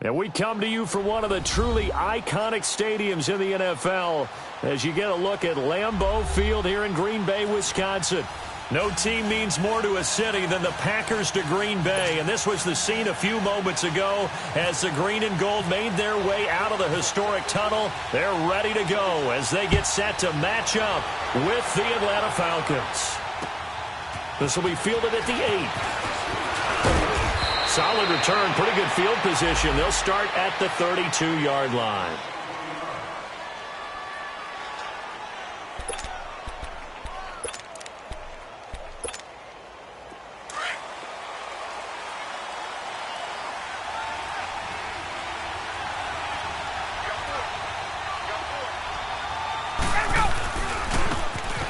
And we come to you from one of the truly iconic stadiums in the NFL as you get a look at Lambeau Field here in Green Bay, Wisconsin. No team means more to a city than the Packers to Green Bay, and this was the scene a few moments ago as the green and gold made their way out of the historic tunnel. They're ready to go as they get set to match up with the Atlanta Falcons. This will be fielded at the 8. Solid return, pretty good field position. They'll start at the 32-yard line.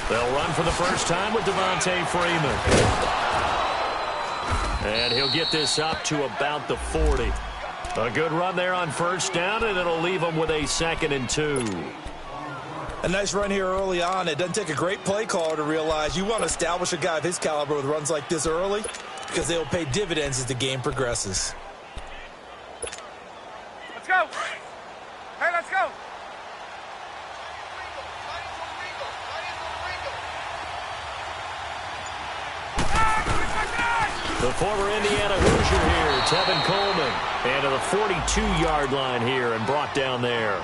They'll run for the first time with Devontae Freeman. And he'll get this up to about the 40. A good run there on first down, and it'll leave him with a 2nd and 2. A nice run here early on. It doesn't take a great play caller to realize you want to establish a guy of his caliber with runs like this early because they'll pay dividends as the game progresses. Let's go. Hey, let's go. The former Indiana Hoosier here, Tevin Coleman. And to the 42-yard line here and brought down there.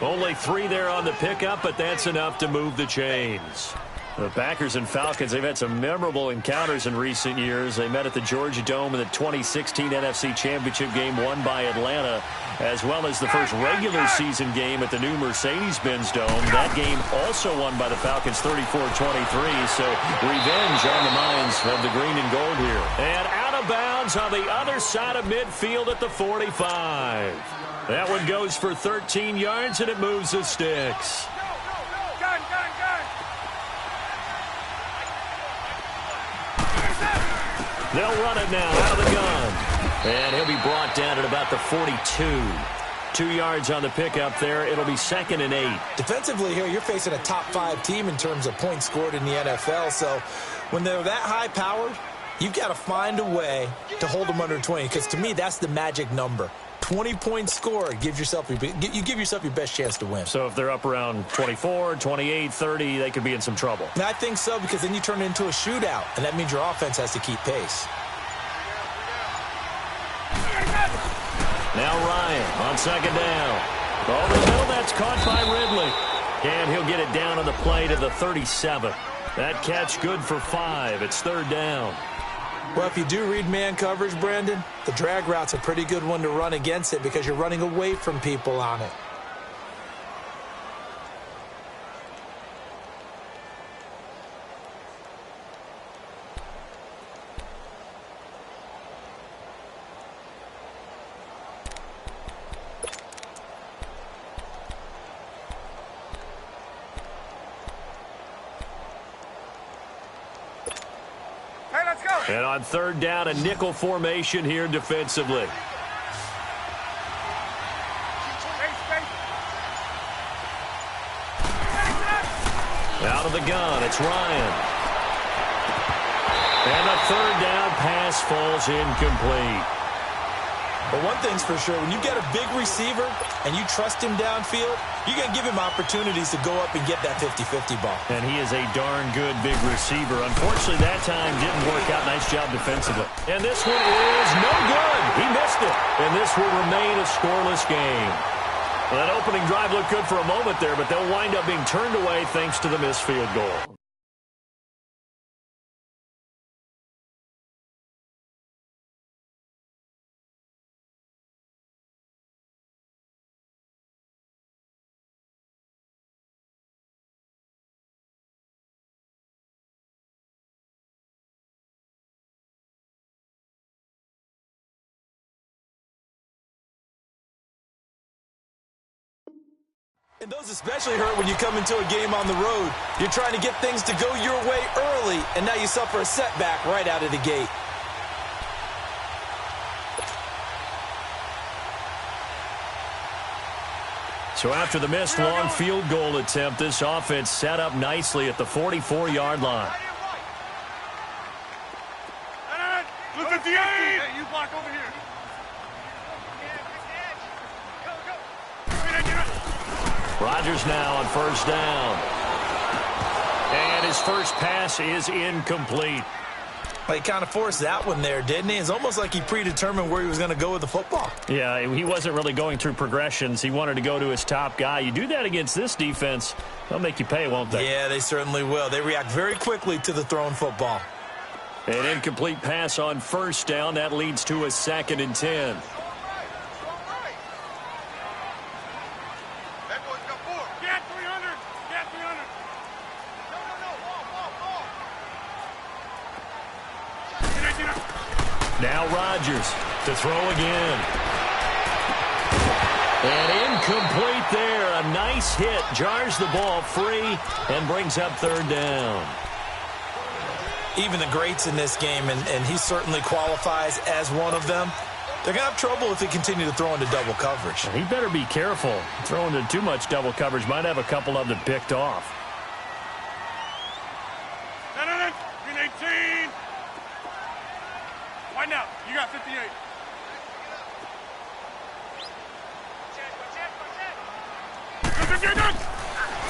Only 3 there on the pickup, but that's enough to move the chains. The Packers and Falcons, they've had some memorable encounters in recent years. They met at the Georgia Dome in the 2016 NFC Championship game won by Atlanta, as well as the first regular season game at the new Mercedes-Benz Dome. That game also won by the Falcons 34-23, so revenge on the minds of the green and gold here. And out of bounds on the other side of midfield at the 45. That one goes for 13 yards, and it moves the sticks. They'll run it now out of the gun. And he'll be brought down at about the 42. 2 yards on the pickup there. It'll be 2nd and 8. Defensively here, you're facing a top 5 team in terms of points scored in the NFL. So when they're that high powered, you've got to find a way to hold them under 20. Because to me, that's the magic number. 20 points scored, you give yourself your best chance to win. So if they're up around 24, 28, 30, they could be in some trouble. And I think so, because then you turn it into a shootout, and that means your offense has to keep pace. Now Ryan on 2nd down. Over the middle, that's caught by Ridley. And he'll get it down on the play to the 37. That catch good for 5. It's 3rd down. Well, if you do read man coverage, Brandon, the drag route's a pretty good one to run against it because you're running away from people on it. And on 3rd down, a nickel formation here defensively. Out of the gun, it's Ryan. And a 3rd down pass falls incomplete. But one thing's for sure, when you get a big receiver and you trust him downfield, you're going to give him opportunities to go up and get that 50-50 ball. And he is a darn good big receiver. Unfortunately, that time didn't work out. Nice job defensively. And this one is no good. He missed it. And this will remain a scoreless game. Well, that opening drive looked good for a moment there, but they'll wind up being turned away thanks to the missed field goal. And those especially hurt when you come into a game on the road. You're trying to get things to go your way early, and now you suffer a setback right out of the gate. So after the missed long field goal attempt, this offense set up nicely at the 44-yard line. Look at the 8! Hey, you block over here. Rodgers now on first down. And his first pass is incomplete. Well, he kind of forced that one there, didn't he? It's almost like he predetermined where he was going to go with the football. Yeah, he wasn't really going through progressions. He wanted to go to his top guy. You do that against this defense, they'll make you pay, won't they? Yeah, they certainly will. They react very quickly to the thrown football. An incomplete pass on first down. That leads to a 2nd and 10. Now Rodgers to throw again. And incomplete there. A nice hit. Jars the ball free and brings up 3rd down. Even the greats in this game, and he certainly qualifies as one of them, they're going to have trouble if they continue to throw into double coverage. He better be careful. Throwing into too much double coverage might have a couple of them picked off. Green 18. Why now? You got 58.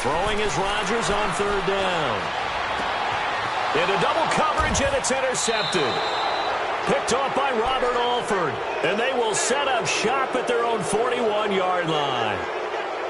Throwing is Rodgers on 3rd down. Into double coverage, and it's intercepted. Picked off by Robert Alford. And they will set up shop at their own 41-yard line.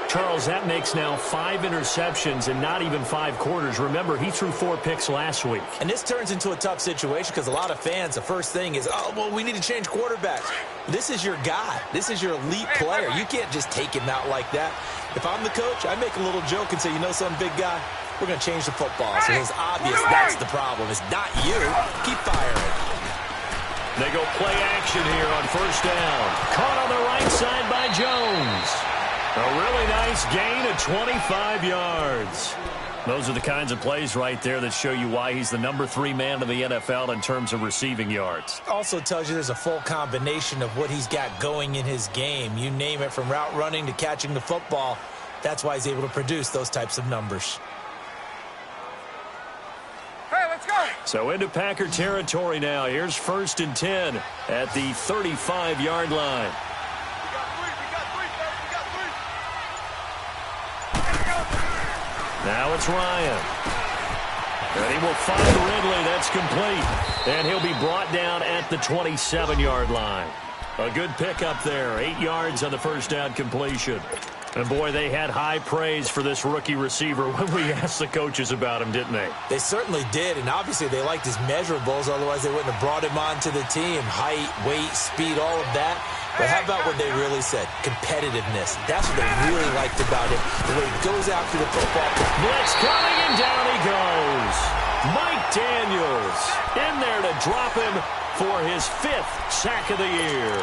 Charles, that makes now 5 interceptions in not even 5 quarters. Remember, he threw 4 picks last week. And this turns into a tough situation because a lot of fans, the first thing is, oh, well, we need to change quarterbacks. This is your guy. This is your elite player. You can't just take him out like that. If I'm the coach, I make a little joke and say, you know something, big guy? We're going to change the football. So it's obvious that's the problem. It's not you. Keep firing. They go play action here on first down. Caught on the right side by Jones. A really nice gain of 25 yards. Those are the kinds of plays right there that show you why he's the number 3 man in the NFL in terms of receiving yards. Also tells you there's a full combination of what he's got going in his game. You name it, from route running to catching the football. That's why he's able to produce those types of numbers. Hey, let's go. So into Packer territory now. Here's 1st and 10 at the 35-yard line. Now it's Ryan. And he will find Ridley. That's complete. And he'll be brought down at the 27-yard line. A good pickup there. 8 yards on the first down completion. And, boy, they had high praise for this rookie receiver when we asked the coaches about him, didn't they? They certainly did, and obviously they liked his measurables. Otherwise, they wouldn't have brought him onto the team. Height, weight, speed, all of that. But how about what they really said? Competitiveness. That's what they really liked about him. The way he goes after the football. Blitz coming, and down he goes. Mike Daniels in there to drop him for his 5th sack of the year.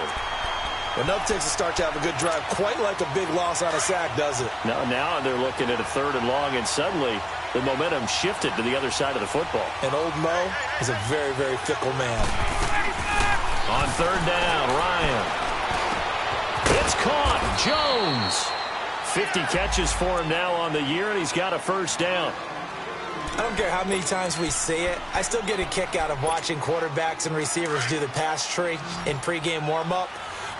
Well, enough takes a start to have a good drive. Quite like a big loss on a sack, does it? Now they're looking at a 3rd and long, and suddenly the momentum shifted to the other side of the football. And old Mo is a very, very fickle man. On 3rd down, Ryan. It's caught. Jones. 50 catches for him now on the year, and he's got a first down. I don't care how many times we see it. I still get a kick out of watching quarterbacks and receivers do the pass tree in pregame warm-up.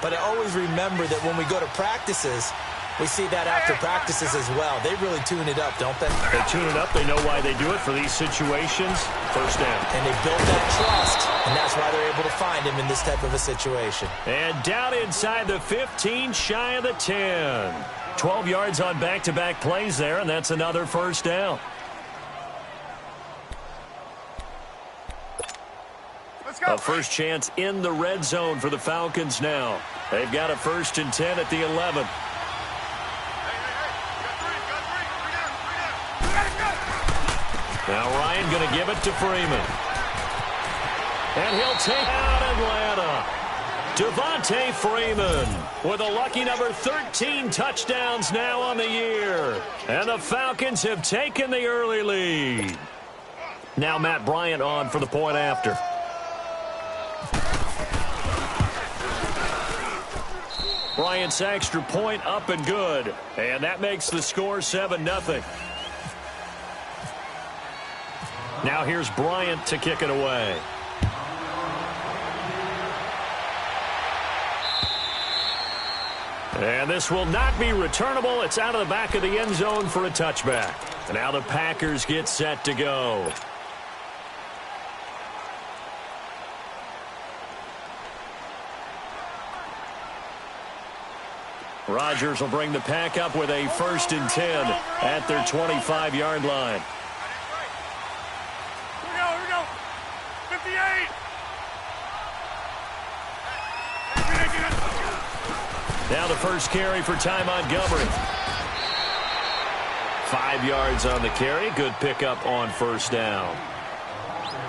But I always remember that when we go to practices, we see that after practices as well. They really tune it up, don't they? They tune it up. They know why they do it for these situations. First down. And they build that trust, and that's why they're able to find him in this type of a situation. And down inside the 15, shy of the 10. 12 yards on back-to-back plays there, and that's another first down. A first chance in the red zone for the Falcons now. They've got a 1st and 10 at the 11. Now Ryan going to give it to Freeman. And he'll take out Atlanta. Devontae Freeman with a lucky number 13 touchdowns now on the year. And the Falcons have taken the early lead. Now Matt Bryant on for the point after. Bryant's extra point up and good. And that makes the score 7-0. Now here's Bryant to kick it away. And this will not be returnable. It's out of the back of the end zone for a touchback. And now the Packers get set to go. Rodgers will bring the pack up with a 1st and 10 at their 25-yard line. Here we go. 58. Now the first carry for Ty Montgomery. 5 yards on the carry. Good pickup on 1st down.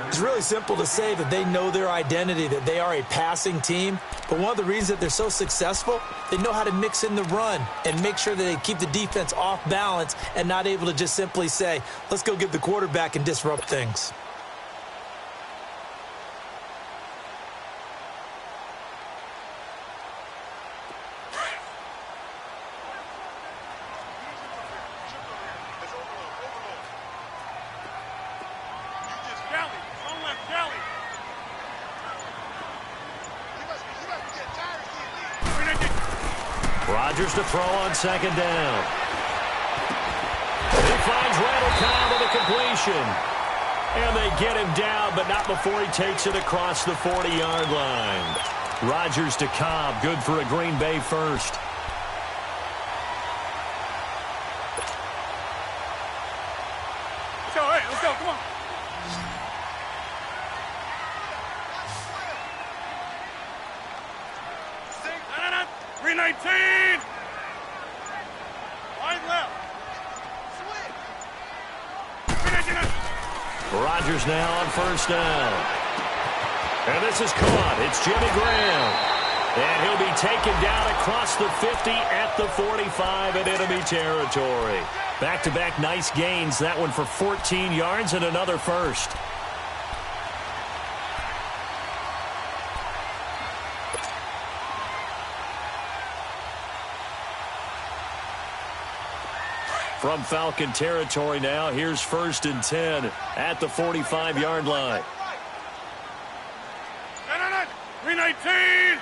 It's really simple to say that they know their identity, that they are a passing team. But one of the reasons that they're so successful, they know how to mix in the run and make sure that they keep the defense off balance and not able to just simply say, let's go get the quarterback and disrupt things. Rodgers to throw on 2nd down. He finds Randall Cobb with a completion. And they get him down, but not before he takes it across the 40-yard line. Rodgers to Cobb, good for a Green Bay first. Let's go, come on. No. 319. Wide left. Rodgers now on 1st down. And this is caught. It's Jimmy Graham. And he'll be taken down across the 50 at the 45 in enemy territory. Back-to-back nice gains. That one for 14 yards and another first. From Falcon territory now, here's 1st and 10 at the 45-yard line. 319.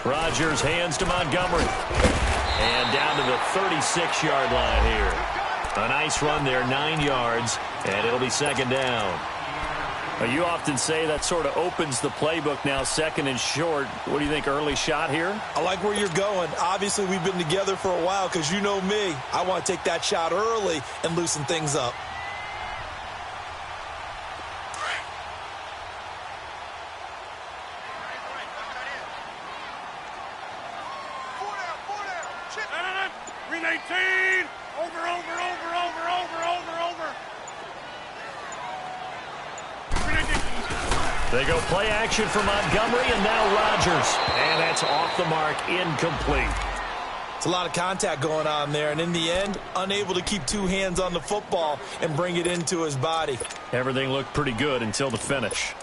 Rodgers hands to Montgomery. And down to the 36-yard line here. A nice run there, 9 yards, and it'll be 2nd down. You often say that sort of opens the playbook now, 2nd and short. What do you think, early shot here? I like where you're going. Obviously, we've been together for a while because you know me. I want to take that shot early and loosen things up. They go play action for Montgomery, and now Rodgers. And that's off the mark, incomplete. It's a lot of contact going on there, and in the end, unable to keep 2 hands on the football and bring it into his body. Everything looked pretty good until the finish.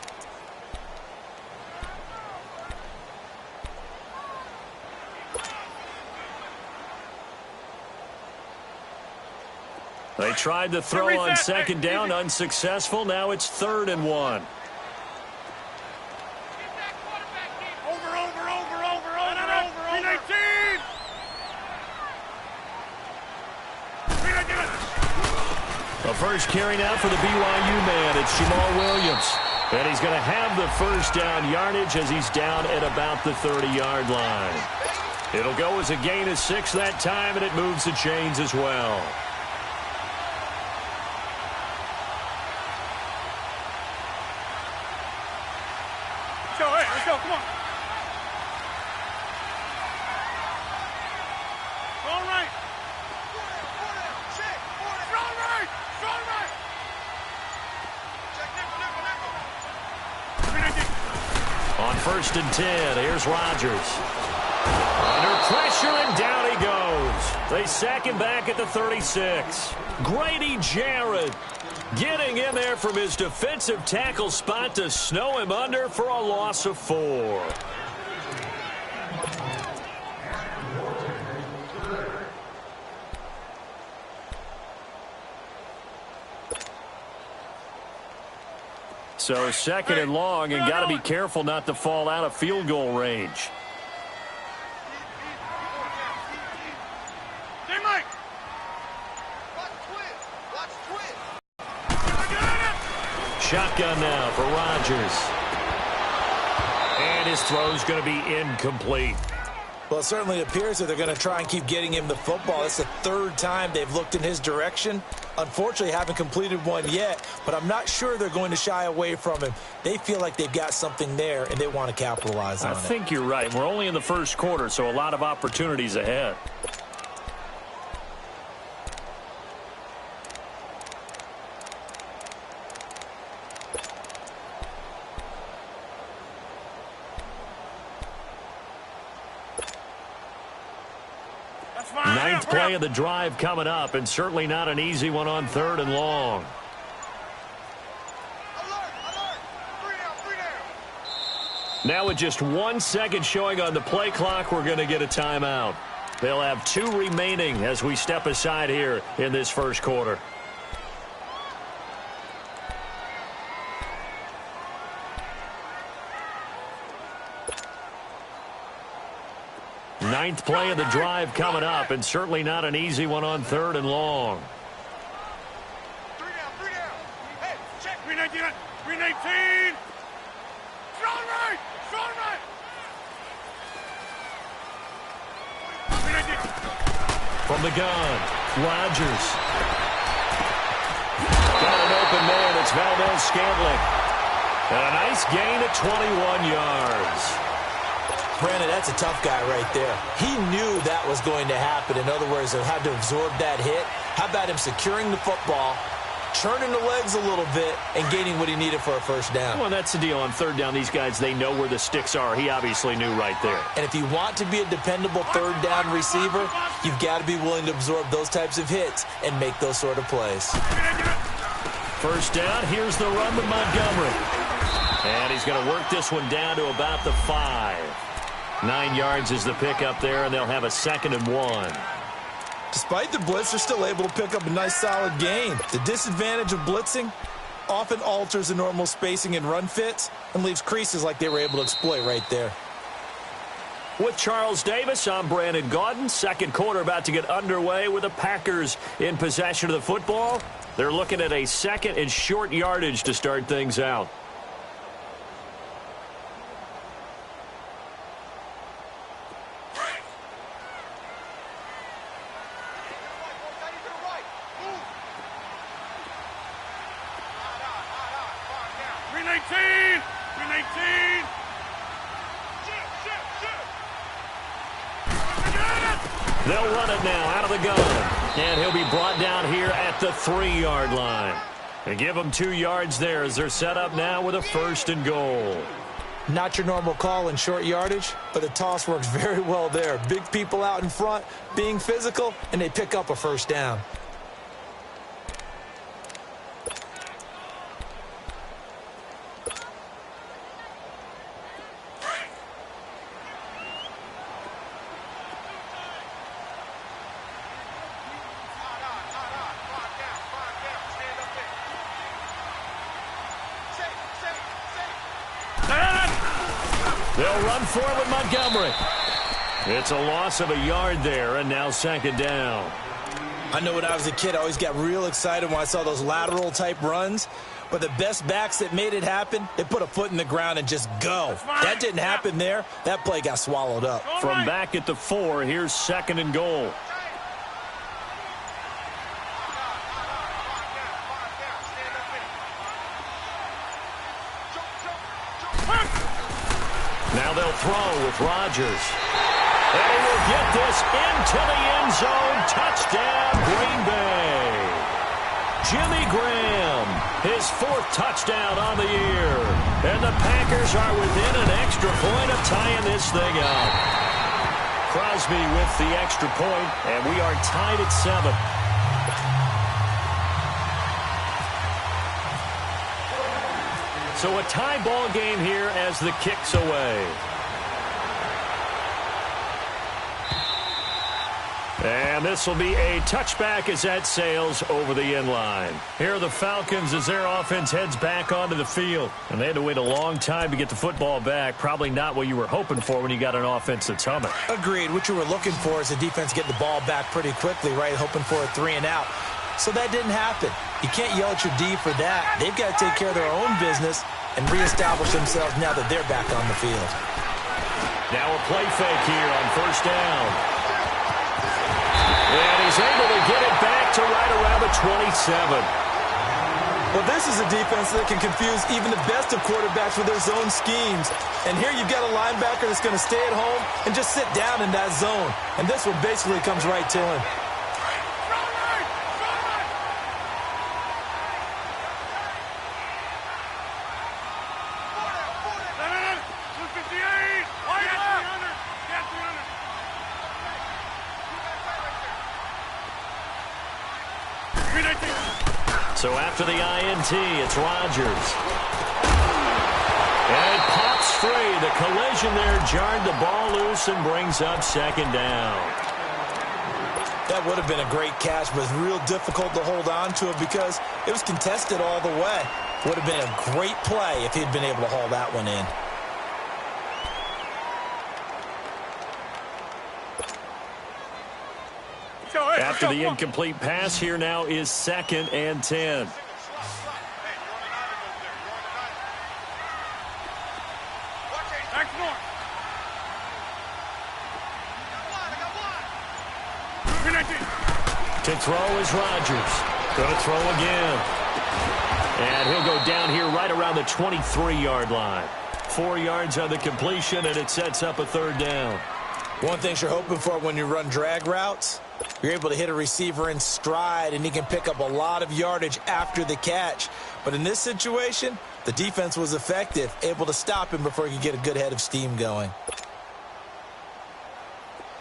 They tried to throw on 2nd down, unsuccessful. Now it's 3rd and 1. The first carry now for the BYU man. It's Jamal Williams. And he's going to have the 1st down yardage as he's down at about the 30-yard line. It'll go as a gain of 6 that time, and it moves the chains as well. Let's go, come on. All right. On 1st and 10, here's Rodgers. Under pressure, and down he goes. They sack him back at the 36. Grady Jarrett getting in there from his defensive tackle spot to snow him under for a loss of 4. So second and long, and got to be careful not to fall out of field goal range. Shotgun now for Rodgers. And his throw's going to be incomplete. Well, it certainly appears that they're going to try and keep getting him the football. It's the third time they've looked in his direction. Unfortunately, haven't completed one yet, but I'm not sure they're going to shy away from him. They feel like they've got something there, and they want to capitalize on it. I think you're right. We're only in the first quarter, so a lot of opportunities ahead. Ninth play of the drive coming up, and certainly not an easy one on third and long. Now with just 1 second showing on the play clock, we're going to get a timeout. They'll have 2 remaining as we step aside here in this first quarter. Ninth play of the drive coming up, and certainly not an easy one on third and long. 3 down. Hey, check. 319. 319. Strong right. 319. From the gun, Rodgers. Got an open man. It's Valdes-Scantling. And a nice gain at 21 yards. Brandon, that's a tough guy right there. He knew that was going to happen. In other words, he'll have to absorb that hit. How about him securing the football, turning the legs a little bit, and gaining what he needed for a first down? Well, that's the deal. On third down, these guys, they know where the sticks are. He obviously knew right there. And if you want to be a dependable third down receiver, you've got to be willing to absorb those types of hits and make those sort of plays. First down, here's the run with Montgomery. And he's going to work this one down to about the 5. 9 yards is the pickup there, and they'll have a 2nd and 1. Despite the blitz, they're still able to pick up a nice solid gain. The disadvantage of blitzing often alters the normal spacing and run fits and leaves creases like they were able to exploit right there. With Charles Davis, I'm Brandon Gaudin. Second quarter about to get underway with the Packers in possession of the football. They're looking at a 2nd and short yardage to start things out. They'll run it now out of the gun. And he'll be brought down here at the 3-yard line. And give them 2 yards there as they're set up now with a 1st and goal. Not your normal call in short yardage, but the toss works very well there. Big people out in front, being physical, and they pick up a first down. They'll run for it with Montgomery. It's a loss of a yard there, and now 2nd down. I know when I was a kid, I always got real excited when I saw those lateral-type runs. But the best backs that made it happen, they put a foot in the ground and just go. That didn't happen there. That play got swallowed up. From back at the 4, here's 2nd and goal. Now they'll throw with Rodgers. And he will get this into the end zone. Touchdown, Green Bay. Jimmy Graham, his 4th touchdown on the year. And the Packers are within an extra point of tying this thing up. Crosby with the extra point, and we are tied at 7. So a tie ball game here as the kick's away. And this will be a touchback as that sails over the end line. Here are the Falcons as their offense heads back onto the field. And they had to wait a long time to get the football back. Probably not what you were hoping for when you got an offense that's humming. Agreed. What you were looking for is the defense getting the ball back pretty quickly, right? Hoping for a 3-and-out. So that didn't happen. You can't yell at your D for that. They've got to take care of their own business and reestablish themselves now that they're back on the field. Now a play fake here on first down. And he's able to get it back to right around the 27. Well, this is a defense that can confuse even the best of quarterbacks with their zone schemes. And here you've got a linebacker that's going to stay at home and just sit down in that zone. And this one basically comes right to him. So after the INT, it's Rodgers. And it pops free. The collision there jarred the ball loose and brings up second down. That would have been a great catch, but it's real difficult to hold on to it because it was contested all the way. Would have been a great play if he'd been able to haul that one in. After the incomplete pass, here now is 2nd and 10. To throw is Rodgers. Going to throw again. And he'll go down here right around the 23-yard line. 4 yards on the completion, and it sets up a 3rd down. One thing you're hoping for when you run drag routes, you're able to hit a receiver in stride, and he can pick up a lot of yardage after the catch. But in this situation, the defense was effective, able to stop him before he could get a good head of steam going.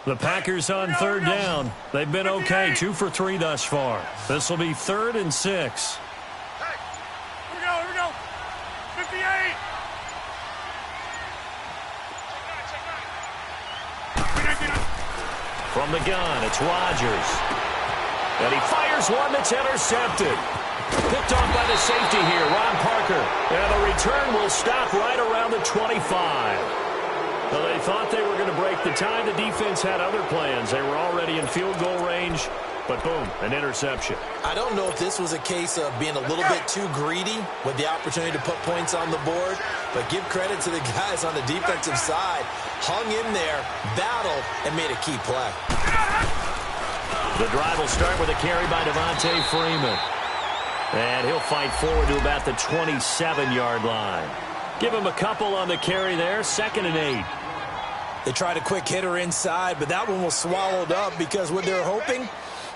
The Packers on 3rd down. They've been okay, 2 for 3 thus far. This will be 3rd and 6. Hey, here we go. 58. From the gun, it's Rodgers. And he fires one that's intercepted. Picked off by the safety here, Ron Parker. And the return will stop right around the 25. Well, they thought they were going to break the tie. The defense had other plans. They were already in field goal range, but boom, an interception. I don't know if this was a case of being a little bit too greedy with the opportunity to put points on the board, but give credit to the guys on the defensive side. Hung in there, battled, and made a key play. The drive will start with a carry by Devontae Freeman. And he'll fight forward to about the 27-yard line. Give him a couple on the carry there, 2nd and 8. They tried a quick hitter inside, but that one was swallowed up because what they're hoping,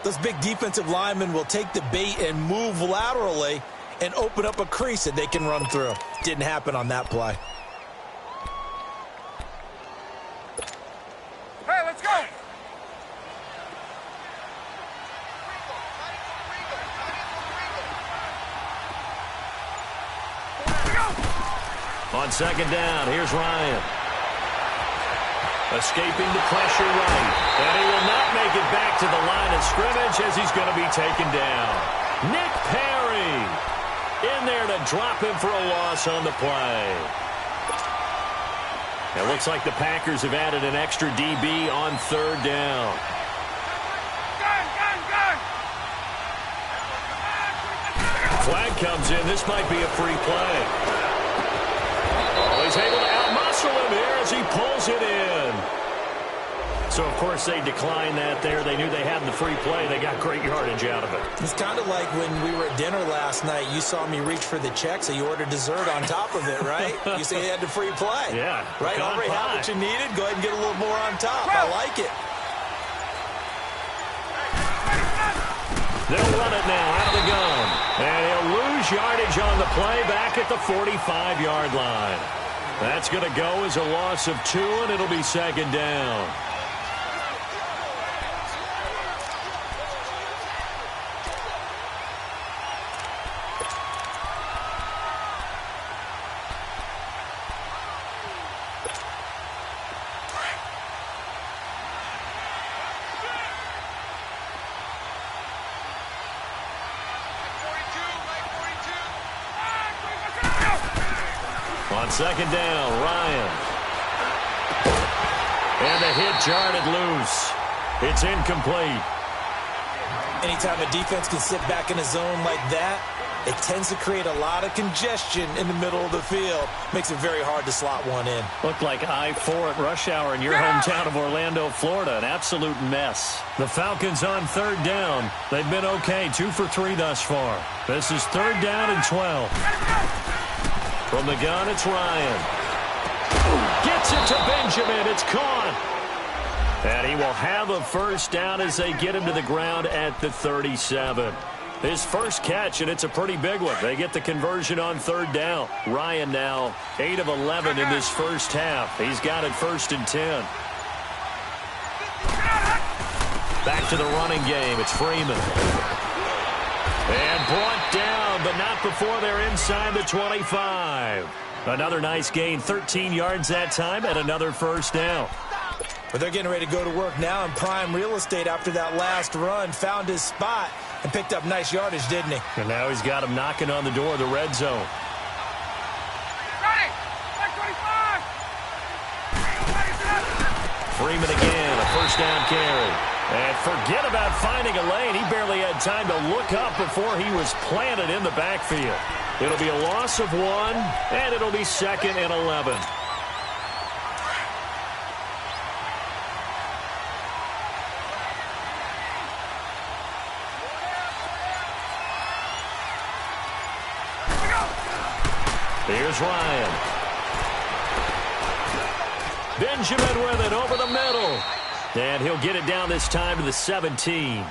those big defensive linemen will take the bait and move laterally and open up a crease that they can run through. Didn't happen on that play. Hey, let's go. On 2nd down, here's Ryan. Escaping the pressure right. And he will not make it back to the line of scrimmage as he's going to be taken down. Nick Perry in there to drop him for a loss on the play. It looks like the Packers have added an extra DB on 3rd down. Flag comes in. This might be a free play. Oh, he's able to outmuscle him here as he pulls it in. So, of course, they declined that there. They knew they had the free play. They got great yardage out of it. It's kind of like when we were at dinner last night. You saw me reach for the check, so you ordered dessert on top of it, right? You say you had the free play. Yeah. Right? Already had what you needed. Go ahead and get a little more on top. I like it. They'll run it now out of the gun. And he'll lose yardage on the play back at the 45-yard line. That's going to go as a loss of 2, and it'll be 2nd down. On second down, Ryan. And the hit jarred it loose. It's incomplete. Anytime a defense can sit back in a zone like that, it tends to create a lot of congestion in the middle of the field. Makes it very hard to slot one in. Looked like I-4 at rush hour in your hometown of Orlando, Florida. An absolute mess. The Falcons on third down. They've been okay, 2 for 3 thus far. This is third down and 12. From the gun, it's Ryan. Gets it to Benjamin. It's caught. And he will have a first down as they get him to the ground at the 37. His first catch, and it's a pretty big one. They get the conversion on third down. Ryan now 8 of 11 in this first half. He's got it 1st and 10. Back to the running game. It's Freeman. And brought down, but not before they're inside the 25. Another nice gain, 13 yards that time, and another first down. But they're getting ready to go to work now in prime real estate after that last run. Found his spot and picked up nice yardage, didn't he? And now he's got him knocking on the door of the red zone. Freeman again, a first down carry. And forget about finding a lane. He barely had time to look up before he was planted in the backfield. It'll be a loss of 1, and it'll be 2nd and 11. Here's Ryan. Benjamin with it over the middle. And he'll get it down this time to the 17.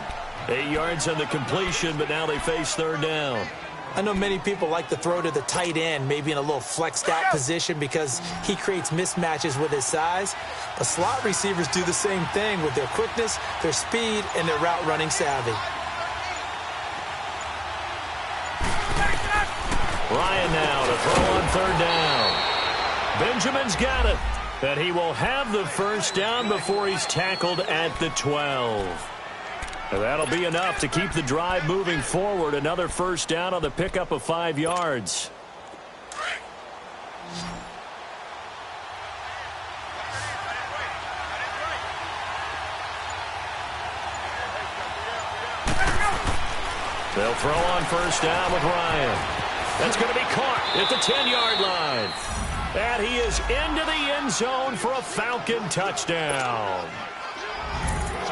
8 yards on the completion, but now they face third down. I know many people like to throw to the tight end, maybe in a little flexed out position because he creates mismatches with his size. But slot receivers do the same thing with their quickness, their speed, and their route running savvy. Ryan now to throw on third down. Benjamin's got it. And he will have the first down before he's tackled at the 12. And that'll be enough to keep the drive moving forward. Another first down on the pickup of 5 yards. They'll throw on first down with Ryan. That's going to be caught at the 10-yard line. And he is into the end zone for a Falcon touchdown.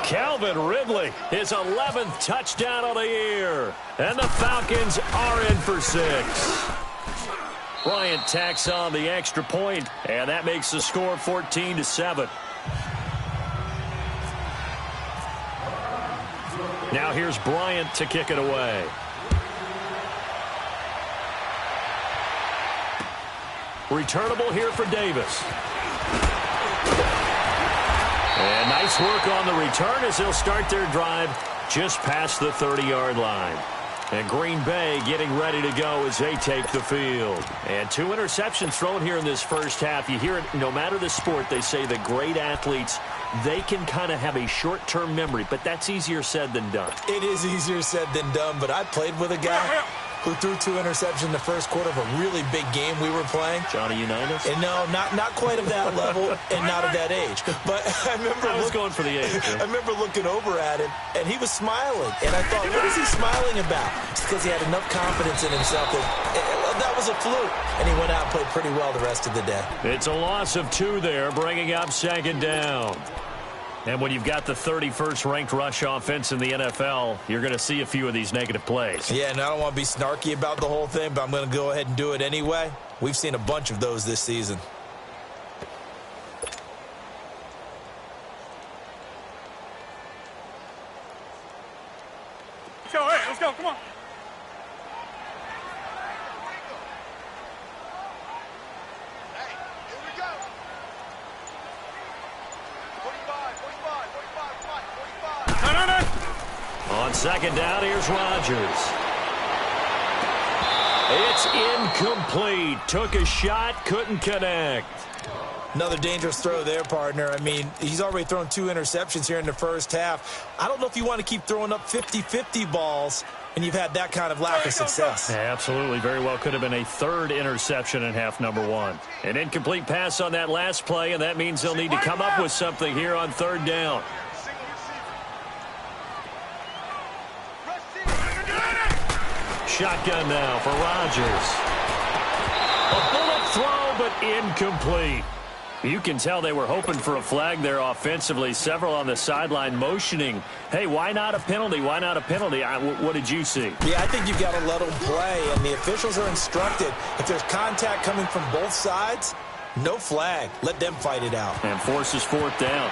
Calvin Ridley, his 11th touchdown of the year. And the Falcons are in for 6. Bryant tacks on the extra point, and that makes the score 14-7. Now here's Bryant to kick it away. Returnable here for Davis. And nice work on the return as they'll start their drive just past the 30-yard line. And Green Bay getting ready to go as they take the field. And 2 interceptions thrown here in this first half. You hear it, no matter the sport, they say the great athletes, they can kind of have a short-term memory, but that's easier said than done. It is easier said than done, but I played with a guy who threw 2 interceptions in the first quarter of a really big game we were playing. Johnny Unitas? And no, not quite of that level and not of that age. But I remember I was going for the age. I remember looking over at him, and he was smiling. And I thought, what is he smiling about? It's because he had enough confidence in himself that was a fluke. And he went out and played pretty well the rest of the day. It's a loss of 2 there, bringing up second down. And when you've got the 31st ranked rush offense in the NFL, you're going to see a few of these negative plays. Yeah, and I don't want to be snarky about the whole thing, but I'm going to go ahead and do it anyway. We've seen a bunch of those this season. So, hey, let's go, come on. On second down, here's Rodgers. It's incomplete. Took a shot, couldn't connect. Another dangerous throw there, partner. I mean, he's already thrown 2 interceptions here in the first half. I don't know if you want to keep throwing up 50-50 balls when you've had that kind of lack of success. Yeah, absolutely. Very well could have been a third interception in half number one. An incomplete pass on that last play, and that means they'll need to come up with something here on third down. Shotgun now for Rodgers. A bullet throw, but incomplete. You can tell they were hoping for a flag there offensively. Several on the sideline motioning, hey, why not a penalty? Why not a penalty? What did you see? Yeah, I think you've got to let them play, and the officials are instructed. If there's contact coming from both sides, no flag. Let them fight it out. And forces fourth down.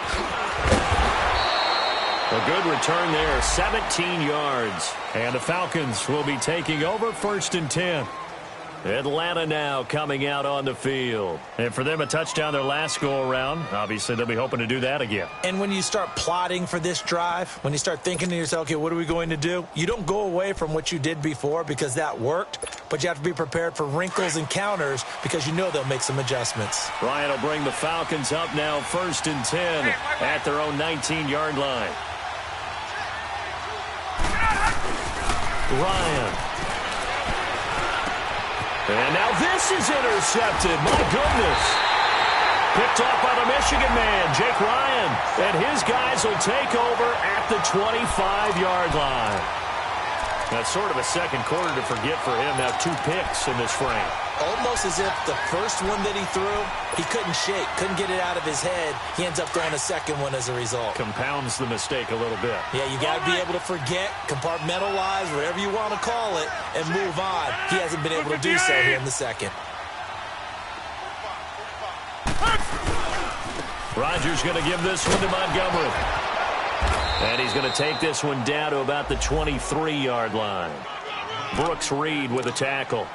A good return there, 17 yards. And the Falcons will be taking over 1st and 10. Atlanta now coming out on the field. And for them, a touchdown their last go-around. Obviously, they'll be hoping to do that again. And when you start plotting for this drive, when you start thinking to yourself, okay, what are we going to do? You don't go away from what you did before because that worked, but you have to be prepared for wrinkles and counters because you know they'll make some adjustments. Ryan will bring the Falcons up now 1st and 10 at their own 19-yard line. Ryan. And now this is intercepted. My goodness. Picked off by the Michigan man, Jake Ryan. And his guys will take over at the 25-yard line. That's sort of a second quarter to forget for him. Now 2 picks in this frame. Almost as if the first one that he threw, he couldn't shake, couldn't get it out of his head. He ends up throwing a second one as a result. Compounds the mistake a little bit. Yeah, you got to be able to forget, compartmentalize, whatever you want to call it, and move on. He hasn't been able to do so here in the second. Rodgers going to give this one to Montgomery. And he's going to take this one down to about the 23-yard line. Brooks Reed with a tackle.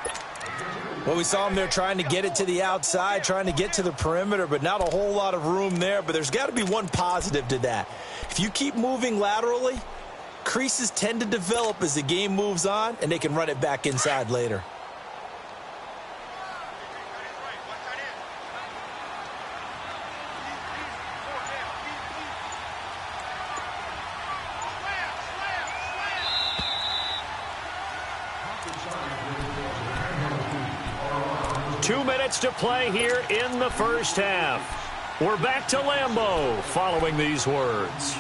Well, we saw him there trying to get it to the outside, trying to get to the perimeter, but not a whole lot of room there. But there's got to be one positive to that. If you keep moving laterally, creases tend to develop as the game moves on, and they can run it back inside later. To play here in the first half. We're back to Lambeau following these words. That's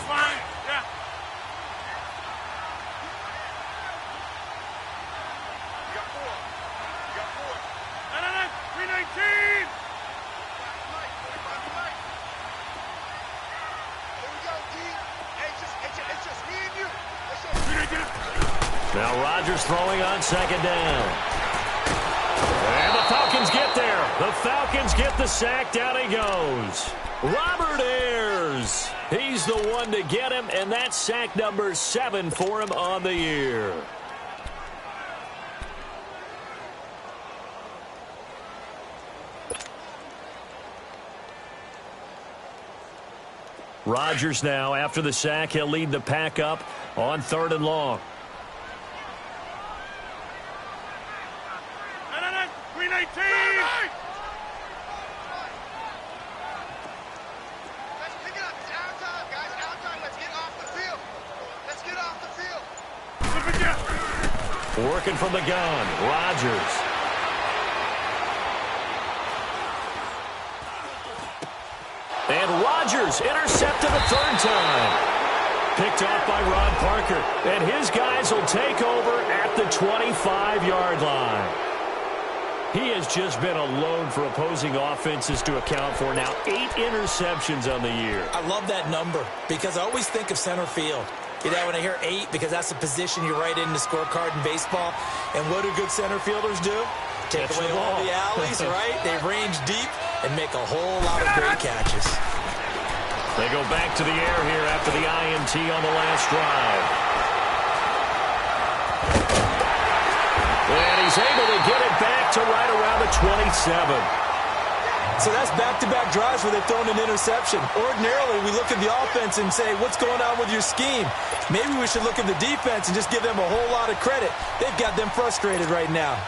fine. Yeah. You got 4. You got 4. No. 319. Here we go, D. It's just me and you. Now Rodgers throwing on second down. And the Falcons get there. The Falcons get the sack. Down he goes. Robert Ayers. He's the one to get him, and that's sack number 7 for him on the year. Rodgers now, after the sack, he'll lead the pack up on 3rd and long. 319. Let's pick it up. It's our time, guys. Our time. Let's get off the field. Let's get off the field. Working from the gun, Rodgers. And Rodgers intercepted a 3rd time. Picked off by Ron Parker. And his guys will take over at the 25-yard line. He has just been alone for opposing offenses to account for. Now 8 interceptions on the year. I love that number because I always think of center field. You know, when I hear 8, because that's the position you write in the scorecard in baseball. And what do good center fielders do? Take away all the alleys, right? They range deep and make a whole lot of great catches. They go back to the air here after the INT on the last drive. And he's able to get it back to right around the 27. So that's back-to-back drives where they've thrown an interception. Ordinarily, we look at the offense and say, what's going on with your scheme? Maybe we should look at the defense and just give them a whole lot of credit. They've got them frustrated right now.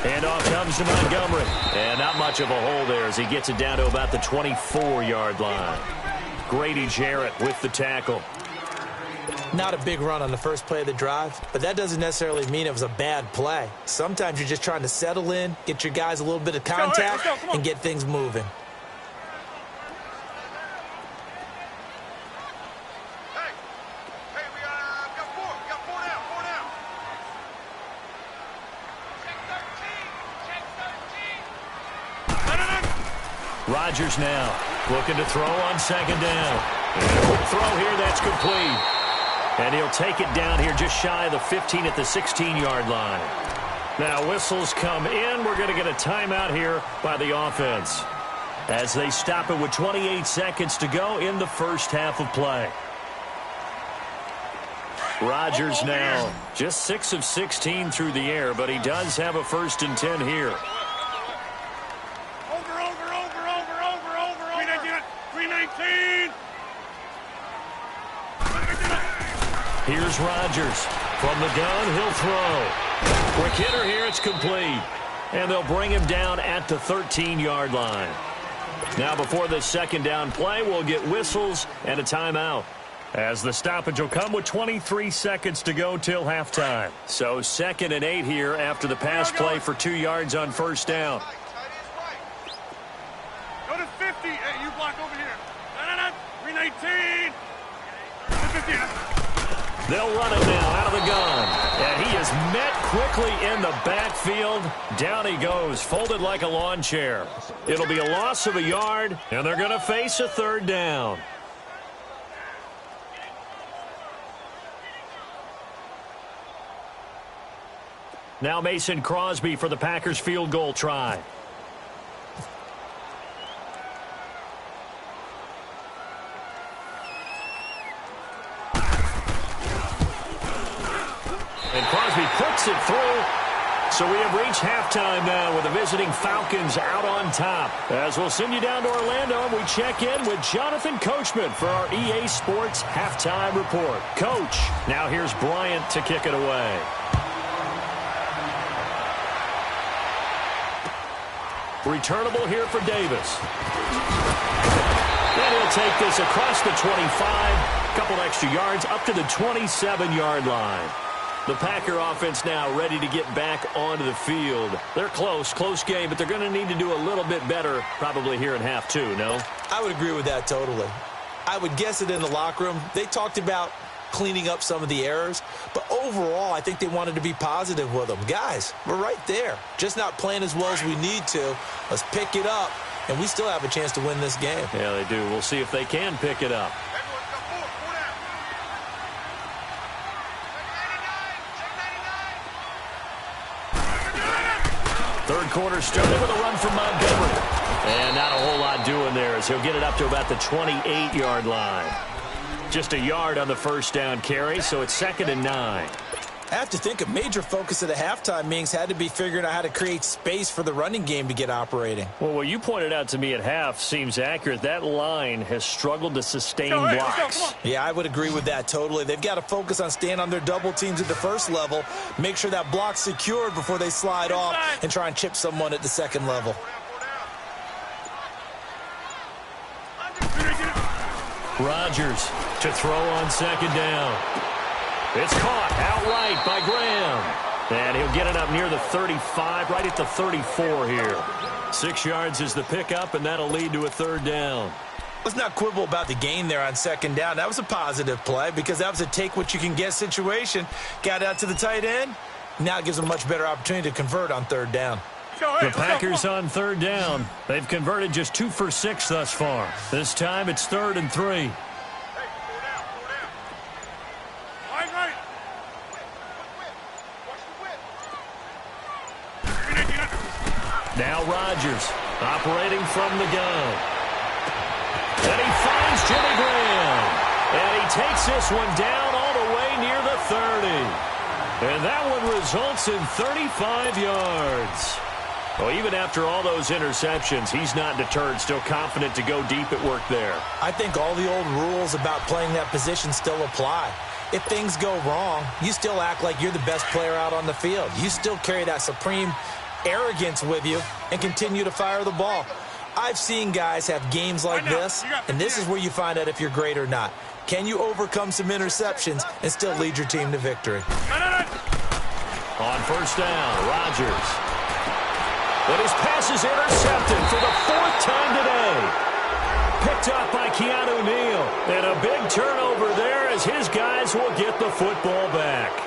And off comes to Montgomery. And not much of a hole there as he gets it down to about the 24-yard line. Grady Jarrett with the tackle. Not a big run on the first play of the drive, but that doesn't necessarily mean it was a bad play. Sometimes you're just trying to settle in, get your guys a little bit of contact, and get things moving. Hey, we got four. We got four now. Check 13. Rodgers now looking to throw on second down. And a quick throw here, that's complete. And he'll take it down here just shy of the 15 at the 16-yard line. Now whistles come in. We're going to get a timeout here by the offense as they stop it with 28 seconds to go in the first half of play. Rodgers now just 6 of 16 through the air, but he does have a 1st and 10 here. Over. 319. Here's Rodgers. From the gun, he'll throw. Quick hitter here, it's complete. And they'll bring him down at the 13-yard line. Now before this second down play, we'll get whistles and a timeout, as the stoppage will come with 23 seconds to go till halftime. So 2nd and 8 here after the pass play for 2 yards on first down. Go to 50. Hey, you block over here. 319. 50. They'll run it now out of the gun. And he is met quickly in the backfield. Down he goes, folded like a lawn chair. It'll be a loss of a yard, and they're going to face a 3rd down. Now Mason Crosby for the Packers field goal try. And Crosby puts it through. So we have reached halftime now with the visiting Falcons out on top. As we'll send you down to Orlando, and we check in with Jonathan Coachman for our EA Sports Halftime Report. Coach, now here's Bryant to kick it away. Returnable here for Davis. And he'll take this across the 25. Couple extra yards up to the 27-yard line. The Packer offense now ready to get back onto the field. They're close game, but they're going to need to do a little bit better probably here in half two, no? I would agree with that totally. I would guess it in the locker room. They talked about cleaning up some of the errors, but overall, I think they wanted to be positive with them. Guys, we're right there. Just not playing as well as we need to. Let's pick it up, and we still have a chance to win this game. Yeah, they do. We'll see if they can pick it up. Everyone's got four down. Check 99. Third quarter started with a run from Montgomery. And not a whole lot doing there as he'll get it up to about the 28-yard line. Just a yard on the first down carry, so it's 2nd and 9. I have to think a major focus of the halftime meetings had to be figuring out how to create space for the running game to get operating. Well, what you pointed out to me at half seems accurate. That line has struggled to sustain blocks. Yeah, I would agree with that totally. They've got to focus on staying on their double teams at the first level, make sure that block's secured before they slide off and try and chip someone at the second level. Rodgers to throw on second down. It's caught outright by Graham. And he'll get it up near the 35, right at the 34 here. 6 yards is the pickup, and that'll lead to a 3rd down. Let's not quibble about the gain there on second down. That was a positive play because that was a take-what-you-can-get situation. Got out to the tight end. Now it gives them a much better opportunity to convert on 3rd down. The Packers on 3rd down. They've converted just 2 for 6 thus far. This time it's 3rd and 3. Now Rodgers operating from the gun. And he finds Jimmy Graham. And he takes this one down all the way near the 30. And that one results in 35 yards. Well, even after all those interceptions, he's not deterred, still confident to go deep at work there. I think all the old rules about playing that position still apply. If things go wrong, you still act like you're the best player out on the field. You still carry that supreme arrogance with you and continue to fire the ball. I've seen guys have games like this, and this is where you find out if you're great or not. Can you overcome some interceptions and still lead your team to victory? On first down, Rodgers. But his pass is intercepted for the 4th time today. Picked up by Keanu Neal. And a big turnover there as his guys will get the football back.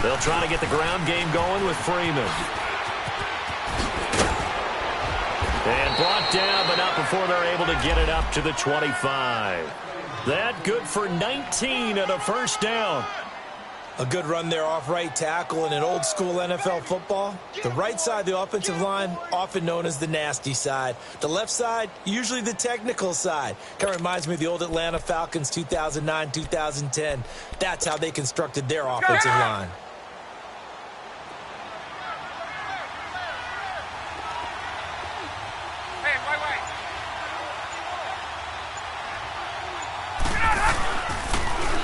They'll try to get the ground game going with Freeman. And brought down, but not before they're able to get it up to the 25. That good for 19 and a first down. A good run there off right tackle in an old school NFL football. The right side of the offensive line, often known as the nasty side. The left side, usually the technical side. Kind of reminds me of the old Atlanta Falcons 2009-2010. That's how they constructed their offensive line.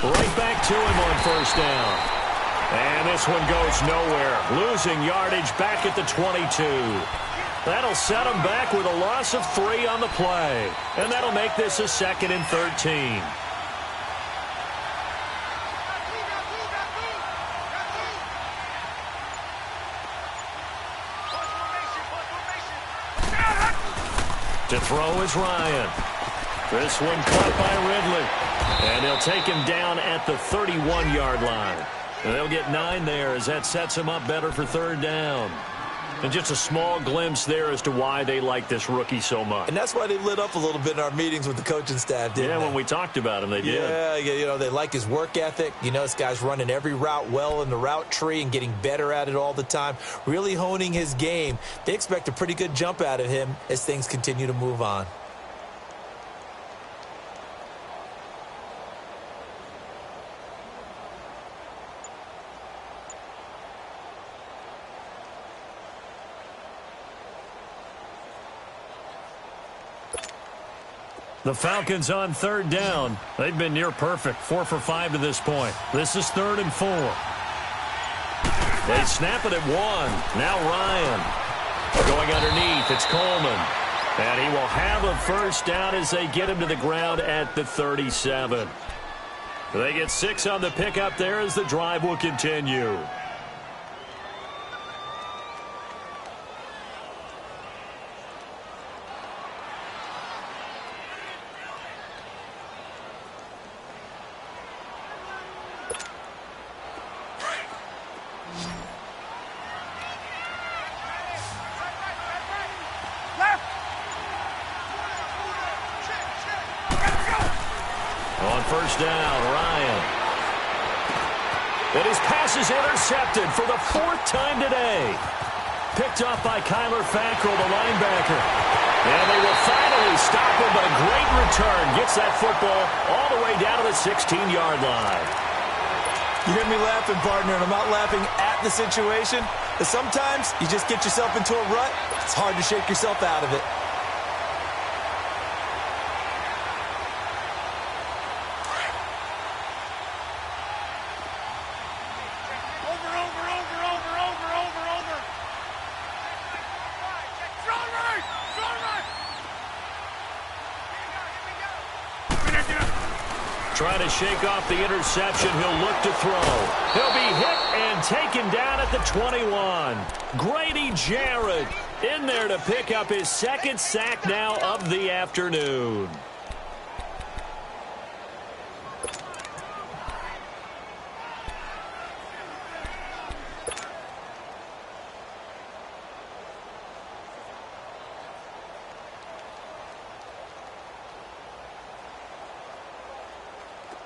Right back to him on first down. And this one goes nowhere. Losing yardage back at the 22. That'll set him back with a loss of 3 on the play. And that'll make this a 2nd and 13. To throw is Ryan. This one caught by Ridley. And they'll take him down at the 31-yard line. And they'll get 9 there as that sets him up better for 3rd down. And just a small glimpse there as to why they like this rookie so much. And that's why they lit up a little bit in our meetings with the coaching staff, didn't they? When we talked about him, they did. Yeah, you know, they like his work ethic. You know, this guy's running every route well in the route tree and getting better at it all the time, really honing his game. They expect a pretty good jump out of him as things continue to move on. The Falcons on 3rd down. They've been near perfect, 4 for 5 to this point. This is 3rd and 4. They snap it at 1. Now Ryan. Going underneath, it's Coleman. And he will have a first down as they get him to the ground at the 37. They get 6 on the pickup there as the drive will continue. First down, Ryan. And his pass is intercepted for the 4th time today. Picked off by Kyler Fackrell, the linebacker. And they will finally stop him, but a great return. Gets that football all the way down to the 16-yard line. You hear me laughing, partner, and I'm not laughing at the situation. But sometimes you just get yourself into a rut. It's hard to shake yourself out of it. Trying to shake off the interception. He'll look to throw. He'll be hit and taken down at the 21. Grady Jarrett in there to pick up his 2nd sack now of the afternoon.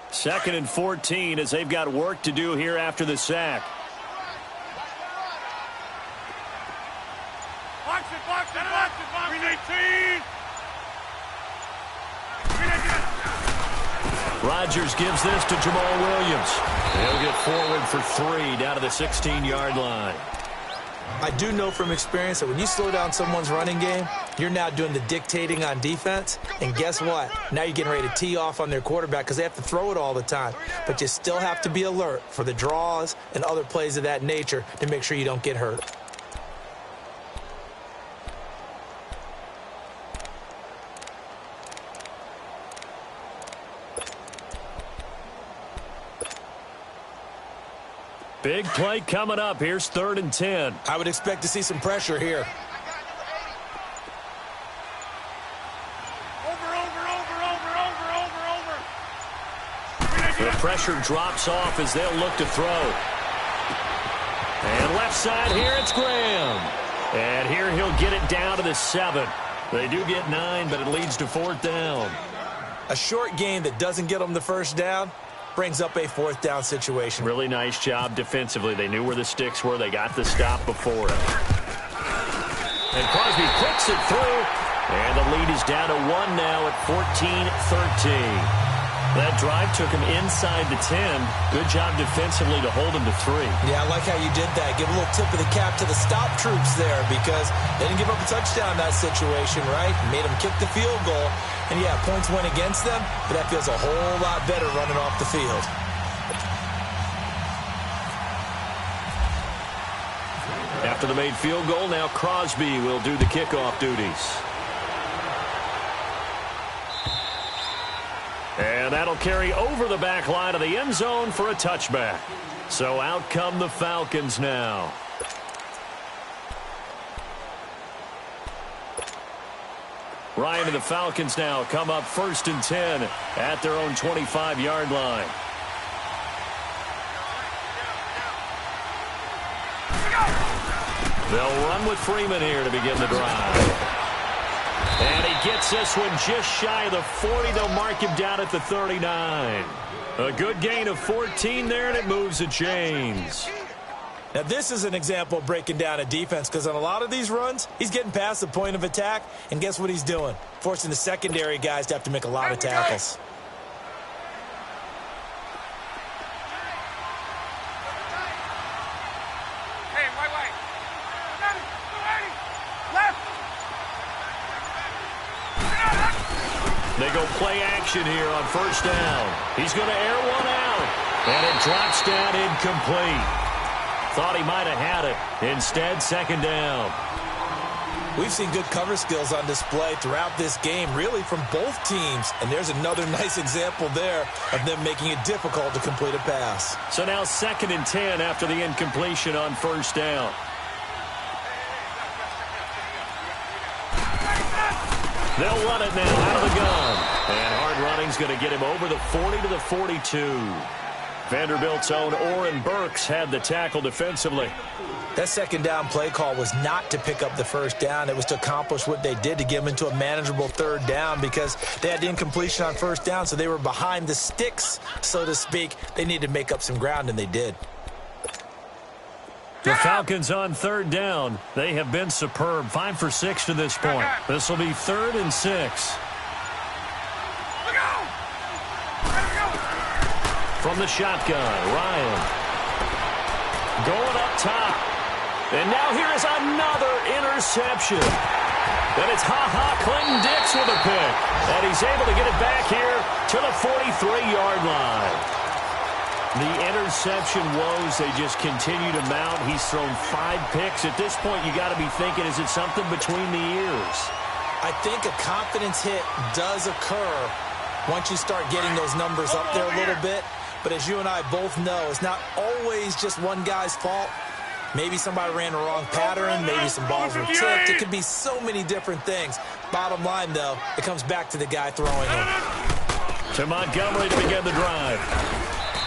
Second and 14 as they've got work to do here after the sack. Box it. We need team. Rodgers gives this to Jamal Williams. He'll get forward for 3 down to the 16-yard line. I do know from experience that when you slow down someone's running game, you're now doing the dictating on defense. And guess what? Now you're getting ready to tee off on their quarterback because they have to throw it all the time. But you still have to be alert for the draws and other plays of that nature to make sure you don't get hurt. Big play coming up. Here's 3rd and 10. I would expect to see some pressure here. The pressure drops off as they'll look to throw. And left side here, it's Graham. And here he'll get it down to the 7. They do get 9, but it leads to 4th down. A short game that doesn't get them the first down brings up a 4th down situation. Really nice job defensively. They knew where the sticks were. They got the stop before it. And Crosby puts it through. And the lead is down to 1 now at 14-13. That drive took him inside the 10. Good job defensively to hold him to 3. Yeah, I like how you did that. Give a little tip of the cap to the stop troops there because they didn't give up a touchdown in that situation, right? Made them kick the field goal. And, yeah, points went against them, but that feels a whole lot better running off the field. After the made field goal, now Crosby will do the kickoff duties. And that'll carry over the back line of the end zone for a touchback. So out come the Falcons now. Ryan and the Falcons now come up 1st and 10 at their own 25-yard line. They'll run with Freeman here to begin the drive. And he gets this one just shy of the 40. They'll mark him down at the 39. A good gain of 14 there, and it moves the chains. Now, this is an example of breaking down a defense because on a lot of these runs, he's getting past the point of attack, and guess what he's doing? Forcing the secondary guys to have to make a lot of tackles. They go play action here on 1st down. He's going to air one out. And it drops down incomplete. Thought he might have had it. Instead, 2nd down. We've seen good cover skills on display throughout this game, really from both teams. And there's another nice example there of them making it difficult to complete a pass. So now 2nd and 10 after the incompletion on 1st down. They'll run it now out of the gun. And hard running's going to get him over the 40 to the 42. Vanderbilt's own Oren Burks had the tackle defensively. That 2nd down play call was not to pick up the 1st down. It was to accomplish what they did to get them into a manageable 3rd down because they had the incompletion on 1st down, so they were behind the sticks, so to speak. They needed to make up some ground, and they did. The Falcons on 3rd down. They have been superb. 5 for 6 to this point. This will be 3rd and 6. From the shotgun, Ryan. Going up top. And now here is another interception. And it's Clinton Dix with a pick. And he's able to get it back here to the 43-yard line. The interception woes, they just continue to mount. He's thrown 5 picks. At this point, you got to be thinking, is it something between the ears? I think a confidence hit does occur once you start getting those numbers up there a little bit. But as you and I both know, it's not always just one guy's fault. Maybe somebody ran the wrong pattern. Maybe some balls were tipped. It could be so many different things. Bottom line, though, it comes back to the guy throwing it. To Montgomery to begin the drive.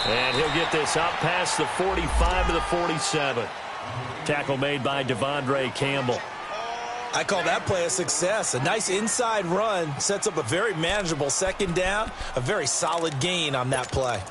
And he'll get this up past the 45 to the 47. Tackle made by Devondre Campbell. I call that play a success. A nice inside run sets up a very manageable 2nd down. A very solid gain on that play.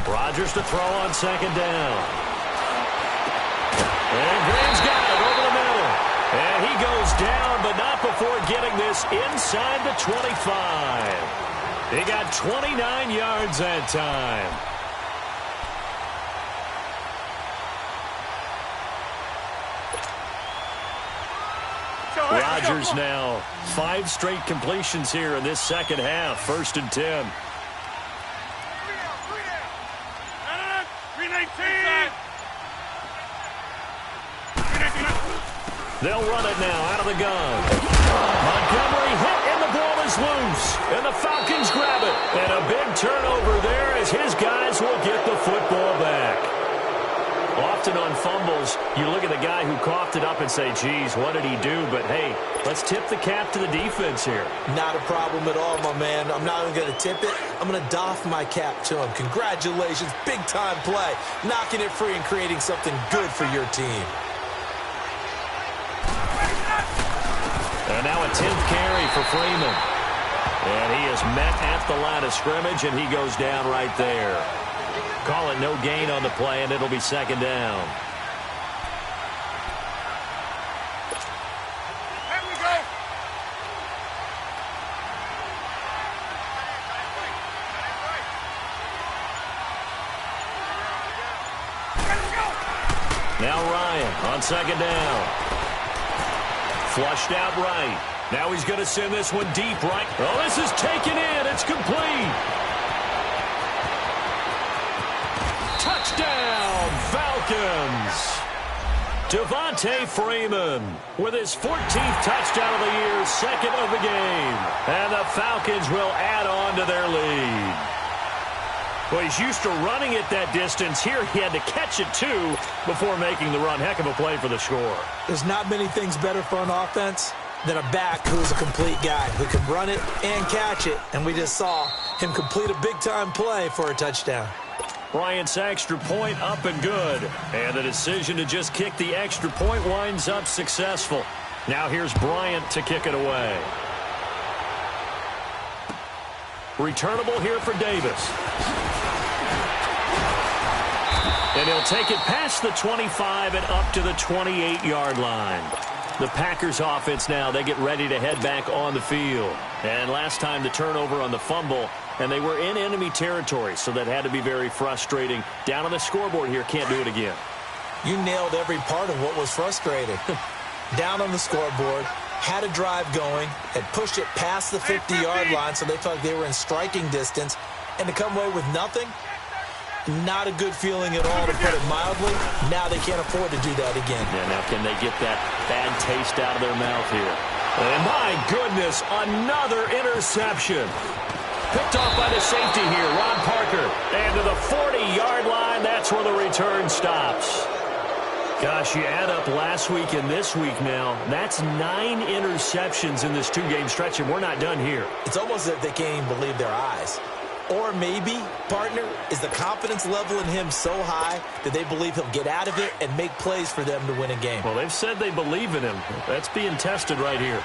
Rodgers to throw on second down. And Graham's got it over the middle. And he goes down, but not before getting this inside the 25. He got 29 yards that time. Rodgers now 5 straight completions here in this second half. 1st and 10. They'll run it now out of the gun. Montgomery hit and the ball is loose. And the Falcons grab it. And a big turnover there as his guys will get the football back. Often on fumbles, you look at the guy who coughed it up and say, geez, what did he do? But, hey, let's tip the cap to the defense here. Not a problem at all, my man. I'm not even going to tip it. I'm going to doff my cap to him. Congratulations. Big-time play. Knocking it free and creating something good for your team. And now a 10th carry for Freeman. And he is met at the line of scrimmage, and he goes down right there. Call it no gain on the play, and it'll be second down. Here we go. Now Ryan on second down. Flushed out right. Now he's going to send this one deep right. Oh, this is taken in. It's complete. Touchdown, Falcons. Devontae Freeman with his 14th touchdown of the year, 2nd of the game. And the Falcons will add on to their lead. Well, he's used to running it that distance. Here he had to catch it, too, before making the run. Heck of a play for the score. There's not many things better for an offense than a back who's a complete guy who can run it and catch it. And we just saw him complete a big-time play for a touchdown. Bryant's extra point up and good. And the decision to just kick the extra point winds up successful. Now here's Bryant to kick it away. Returnable here for Davis. And he'll take it past the 25 and up to the 28-yard line. The Packers offense now, they get ready to head back on the field. And last time the turnover on the fumble, and they were in enemy territory, so that had to be very frustrating. Down on the scoreboard here, can't do it again. You nailed every part of what was frustrating. Down on the scoreboard, had a drive going, had pushed it past the 50-yard line, so they felt like they were in striking distance, and to come away with nothing, not a good feeling at all, to put it mildly. Now they can't afford to do that again. Yeah, now can they get that bad taste out of their mouth here? And my goodness, another interception. Picked off by the safety here, Ron Parker. And to the 40-yard line, that's where the return stops. Gosh, you add up last week and this week now, that's 9 interceptions in this 2-game stretch, and we're not done here. It's almost as if they can't even believe their eyes. Or maybe, partner, is the confidence level in him so high that they believe he'll get out of it and make plays for them to win a game. Well, they've said they believe in him. That's being tested right here.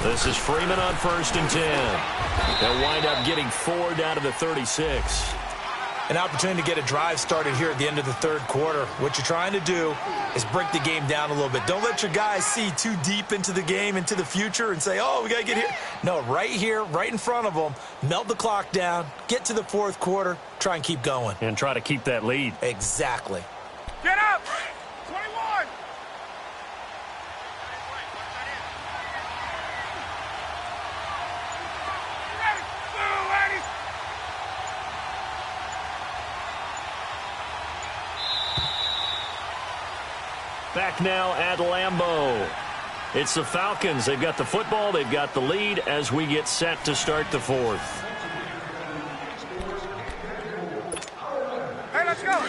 This is Freeman on 1st and 10. They'll wind up getting 4 down to the 36. An opportunity to get a drive started here at the end of the third quarter. What you're trying to do is break the game down a little bit. Don't let your guys see too deep into the game, into the future, and say, oh, we got to get here. No, right here, right in front of them, melt the clock down, get to the fourth quarter, try and keep going. And try to keep that lead. Exactly. Get up! 21! Back now at Lambeau. It's the Falcons. They've got the football. They've got the lead as we get set to start the fourth. Hey, let's go!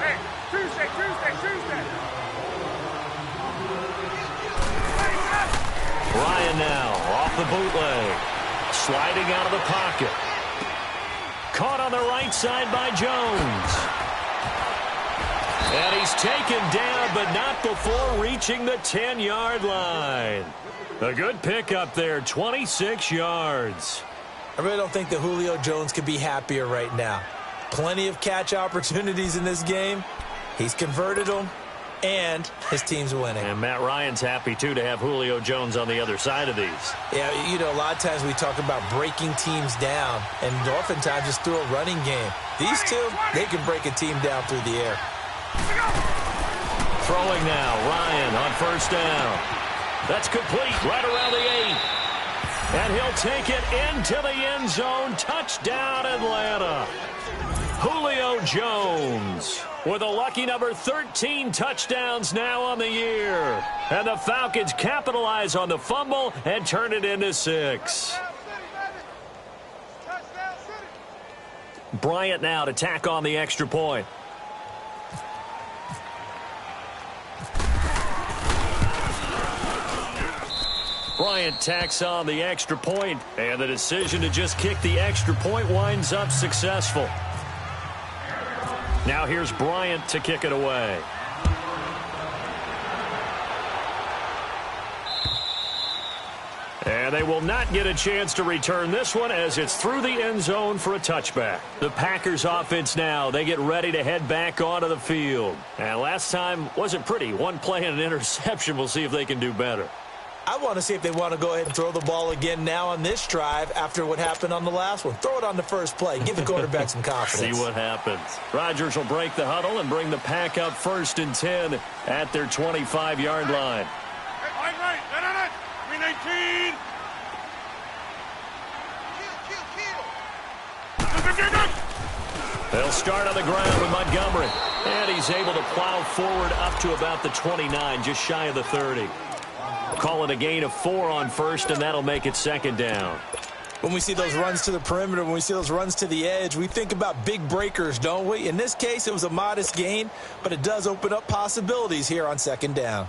Hey, Tuesday! Ryan now off the bootleg. Sliding out of the pocket. Caught on the right side by Jones. And he's taken down, but not before reaching the 10-yard line. A good pickup there, 26 yards. I really don't think that Julio Jones could be happier right now. Plenty of catch opportunities in this game. He's converted them, and his team's winning. And Matt Ryan's happy, too, to have Julio Jones on the other side of these. Yeah, you know, a lot of times we talk about breaking teams down, and oftentimes just through a running game. These two, they can break a team down through the air. Throwing now, Ryan on first down. That's complete right around the 8. And he'll take it into the end zone. Touchdown, Atlanta. Julio Jones with a lucky number 13 touchdowns now on the year. And the Falcons capitalize on the fumble and turn it into 6. Bryant now to tack on the extra point. Bryant tacks on the extra point, and the decision to just kick the extra point winds up successful. Now here's Bryant to kick it away. And they will not get a chance to return this one as it's through the end zone for a touchback. The Packers offense now, they get ready to head back onto the field. And last time wasn't pretty. One play and an interception. We'll see if they can do better. I want to see if they want to go ahead and throw the ball again now on this drive after what happened on the last one. Throw it on the first play. Give the quarterback some confidence. See what happens. Rodgers will break the huddle and bring the Pack up 1st and 10 at their 25-yard line. Right. 319. They'll start on the ground with Montgomery. And he's able to plow forward up to about the 29, just shy of the 30. Call it a gain of 4 on first, and that'll make it 2nd down. When we see those runs to the perimeter, when we see those runs to the edge, we think about big breakers, don't we? In this case, it was a modest gain, but it does open up possibilities here on 2nd down.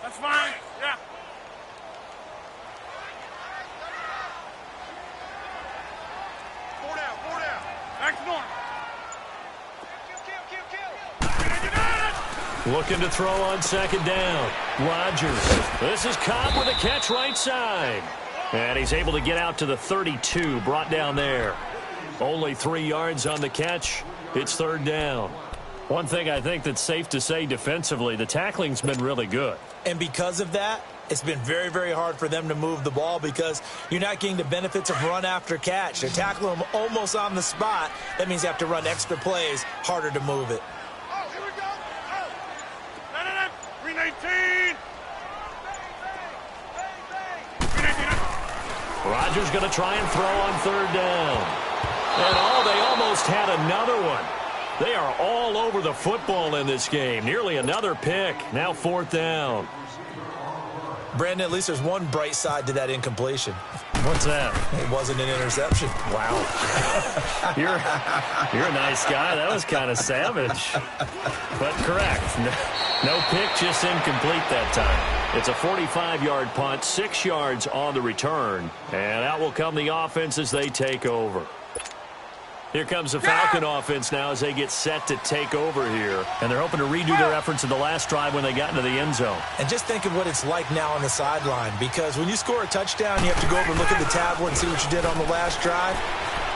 That's fine. Yeah. Four down. Next one. Looking to throw on 2nd down. Rodgers. This is Cobb with a catch right side. And he's able to get out to the 32, brought down there. Only 3 yards on the catch. It's 3rd down. One thing I think that's safe to say defensively, the tackling's been really good. And because of that, it's been very, very hard for them to move the ball because you're not getting the benefits of run after catch. They're tackling them almost on the spot. That means you have to run extra plays, harder to move it. Oh, here we go. Oh. 319. Rodgers going to try and throw on 3rd down. And they almost had another one. They are all over the football in this game. Nearly another pick. Now 4th down. Brandon, at least there's one bright side to that incompletion. What's that? It wasn't an interception. Wow. You're a nice guy. That was kind of savage. But correct. No pick, just incomplete that time. It's a 45-yard punt, 6 yards on the return. And out will come the offense as they take over. Here comes the Falcon offense now as they get set to take over here. And they're hoping to redo their efforts in the last drive when they got into the end zone. And just think of what it's like now on the sideline, because when you score a touchdown, you have to go over and look at the tablet and see what you did on the last drive.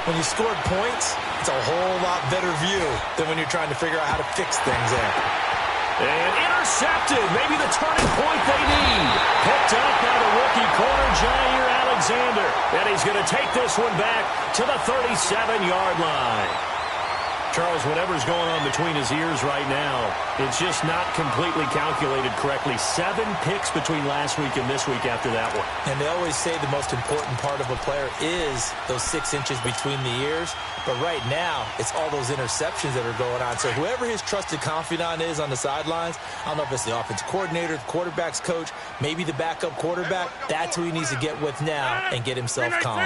When you scored points, it's a whole lot better view than when you're trying to figure out how to fix things there. And intercepted. Maybe the turning point they need. Picked up by the rookie corner, Jair Alexander. And he's going to take this one back to the 37-yard line. Charles, whatever's going on between his ears right now, it's just not completely calculated correctly. 7 picks between last week and this week after that one. And they always say the most important part of a player is those 6 inches between the ears. But right now, it's all those interceptions that are going on. So whoever his trusted confidant is on the sidelines, I don't know if it's the offensive coordinator, the quarterback's coach, maybe the backup quarterback, that's who he needs to get with now and get himself calm.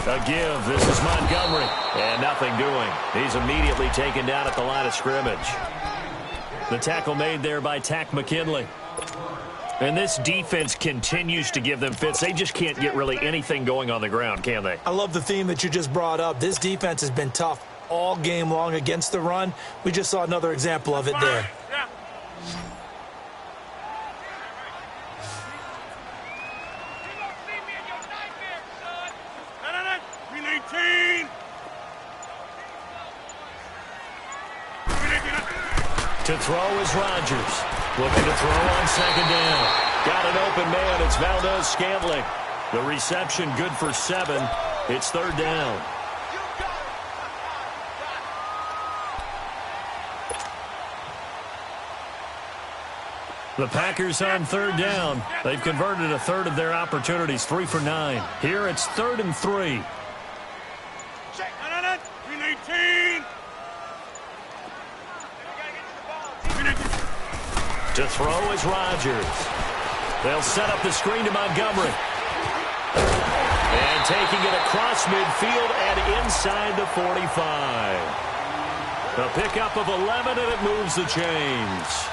A give. This is Montgomery. And nothing doing. He's immediately taken down at the line of scrimmage. The tackle made there by Takk McKinley. And this defense continues to give them fits. They just can't get really anything going on the ground, can they? I love the theme that you just brought up. This defense has been tough all game long against the run. We just saw another example of it there. To throw is Rodgers. Looking to throw on second down. Got an open man. It's Valdes-Scantling. The reception good for 7. It's third down. The Packers on third down. They've converted a third of their opportunities, 3 for 9. Here it's 3rd and 3. To throw is Rodgers. They'll set up the screen to Montgomery. And taking it across midfield and inside the 45. A pickup of 11, and it moves the chains.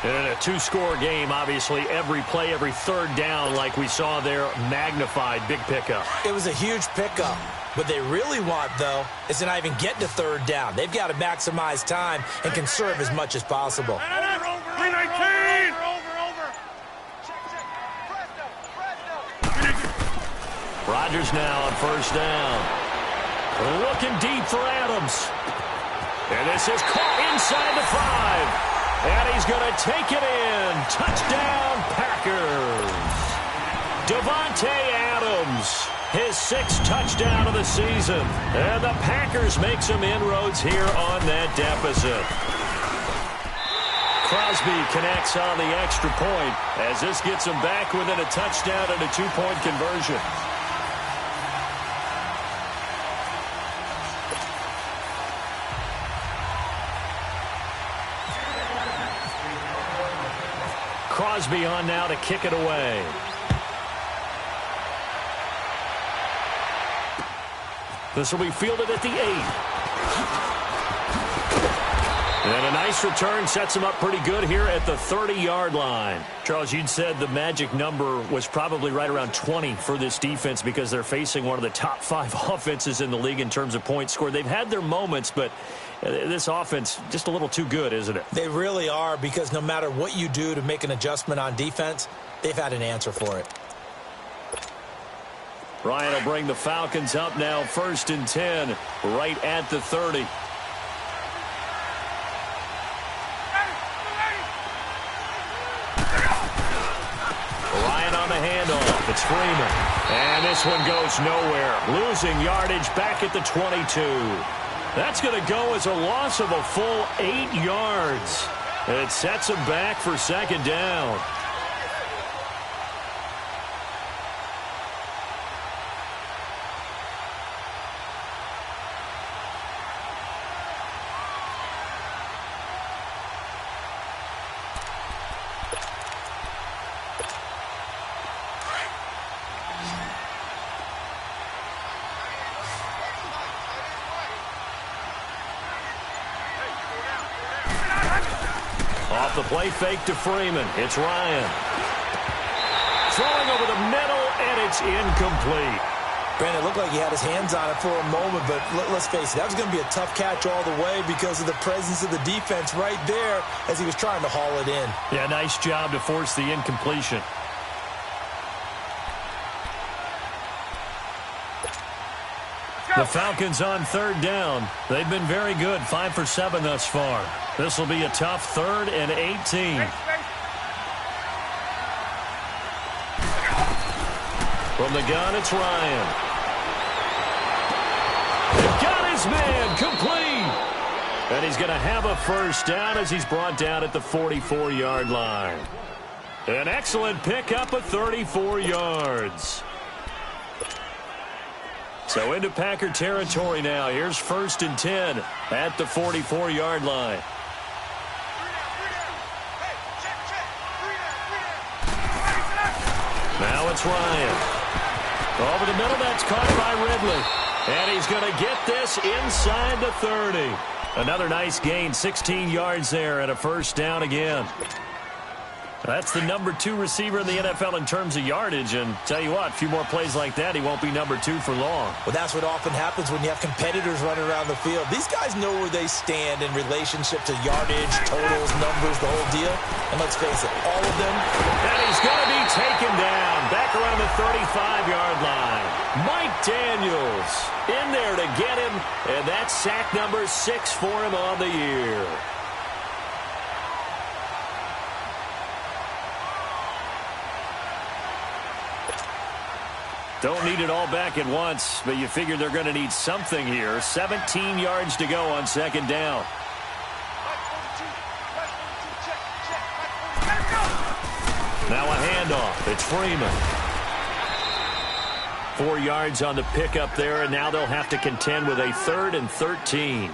And in a 2-score game, obviously, every play, every third down, like we saw there, magnified. Big pickup. It was a huge pickup. What they really want, though, is to not even get to third down. They've got to maximize time and conserve as much as possible. Rodgers now on first down. Looking deep for Adams. And this is caught inside the 5. And he's going to take it in. Touchdown, Packers. Davante Adams, his 6th touchdown of the season. And the Packers make some inroads here on that deficit. Crosby connects on the extra point as this gets him back within a touchdown and a 2-point conversion. Crosby on now to kick it away. This will be fielded at the 8. And a nice return sets him up pretty good here at the 30-yard line. Charles, you'd said the magic number was probably right around 20 for this defense because they're facing one of the top 5 offenses in the league in terms of points scored. They've had their moments, but this offense just a little too good, isn't it? They really are, because no matter what you do to make an adjustment on defense, they've had an answer for it. Ryan will bring the Falcons up now, 1st and 10, right at the 30. Ryan on the handoff. It's Freeman. And this one goes nowhere. Losing yardage back at the 22. That's going to go as a loss of a full 8 yards. It sets him back for second down. Off the play fake to Freeman. It's Ryan. Throwing over the middle, and it's incomplete. Brandon, it looked like he had his hands on it for a moment, but let's face it, that was going to be a tough catch all the way because of the presence of the defense right there as he was trying to haul it in. Yeah, nice job to force the incompletion. The Falcons on third down. They've been very good, 5 for 7 thus far. This will be a tough 3rd and 18. From the gun, it's Ryan. Got his man, complete. And he's going to have a first down as he's brought down at the 44-yard line. An excellent pickup of 34 yards. So into Packer territory now. Here's 1st and 10 at the 44-yard line. Now it's Ryan. Over the middle, that's caught by Ridley. And he's going to get this inside the 30. Another nice gain, 16 yards there and a first down again. That's the number 2 receiver in the NFL in terms of yardage. And tell you what, a few more plays like that, he won't be number 2 for long. Well, that's what often happens when you have competitors running around the field. These guys know where they stand in relationship to yardage, totals, numbers, the whole deal. And let's face it, all of them. And he's going to be taken down back around the 35-yard line. Mike Daniels in there to get him. And that's sack number 6 for him on the year. Don't need it all back at once, but you figure they're going to need something here. 17 yards to go on second down. Now a handoff. It's Freeman. 4 yards on the pickup there, and now they'll have to contend with a 3rd and 13.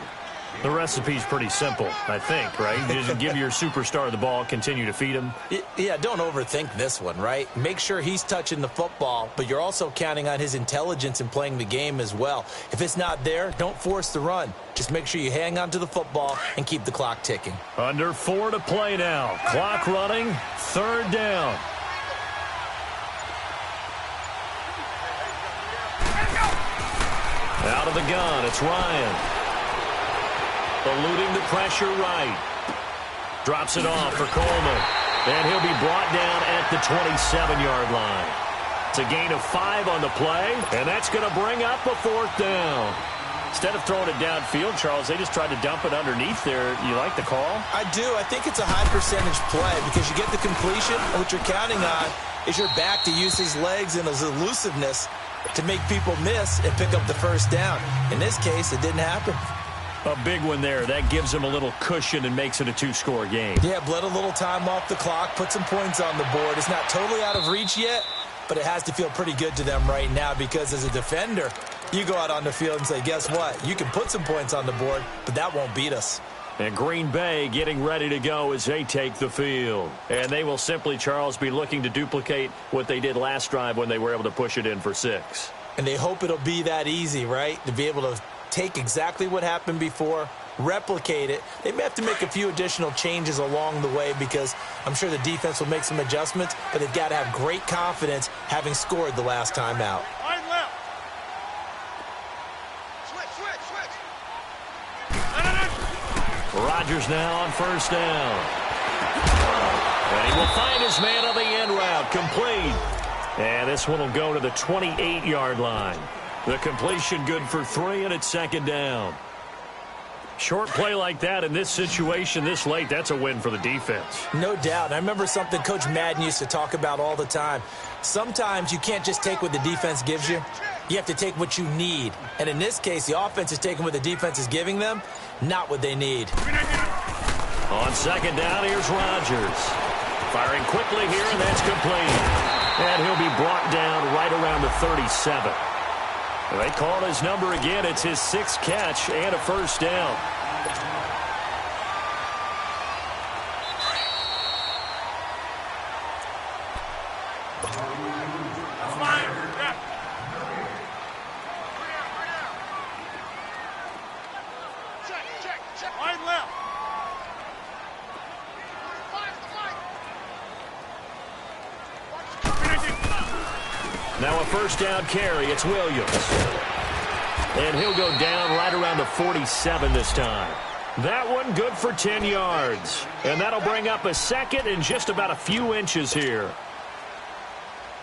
The recipe's pretty simple, I think, right? You just give your superstar the ball, continue to feed him. Yeah, don't overthink this one, right? Make sure he's touching the football, but you're also counting on his intelligence in playing the game as well. If it's not there, don't force the run. Just make sure you hang on to the football and keep the clock ticking. Under 4 to play now. Clock running, 3rd down. Out of the gun, it's Ryan. Eluding the pressure right. Drops it off for Coleman. And he'll be brought down at the 27-yard line. It's a gain of 5 on the play, and that's going to bring up a 4th down. Instead of throwing it downfield, Charles, they just tried to dump it underneath there. You like the call? I do. I think it's a high percentage play because you get the completion, and what you're counting on is your back to use his legs and his elusiveness to make people miss and pick up the first down. In this case, it didn't happen. A big one there. That gives them a little cushion and makes it a 2-score game. Yeah, bled a little time off the clock, put some points on the board. It's not totally out of reach yet, but it has to feel pretty good to them right now because as a defender, you go out on the field and say, guess what? You can put some points on the board, but that won't beat us. And Green Bay getting ready to go as they take the field. And they will simply, Charles, be looking to duplicate what they did last drive when they were able to push it in for 6. And they hope it'll be that easy, right? To be able to take exactly what happened before, replicate it. They may have to make a few additional changes along the way because I'm sure the defense will make some adjustments, but they've got to have great confidence having scored the last time out. Rodgers now on first down. And he will find his man on the end route, complete. And this one will go to the 28-yard line. The completion good for 3, and it's 2nd down. Short play like that in this situation this late, that's a win for the defense. No doubt. And I remember something Coach Madden used to talk about all the time. Sometimes you can't just take what the defense gives you. You have to take what you need. And in this case, the offense is taking what the defense is giving them, not what they need. On 2nd down, here's Rodgers. Firing quickly here, and that's complete. And he'll be brought down right around the 37. They call his number again. It's his 6th catch and a first down. Now a first down carry. It's Williams. And he'll go down right around the 47 this time. That one good for 10 yards. And that'll bring up a 2nd and just about a few inches here.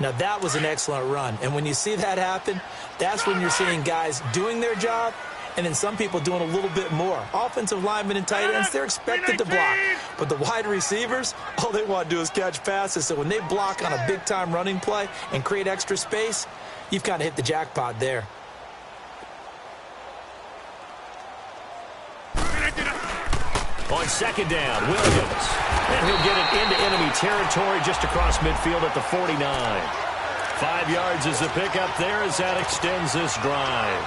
Now that was an excellent run. And when you see that happen, that's when you're seeing guys doing their job and then some people doing a little bit more. Offensive linemen and tight ends, they're expected to block. But the wide receivers, all they want to do is catch passes. So when they block on a big-time running play and create extra space, you've kind of hit the jackpot there. On 2nd down, Williams. And he'll get it into enemy territory just across midfield at the 49. 5 yards is the pickup there as that extends this drive.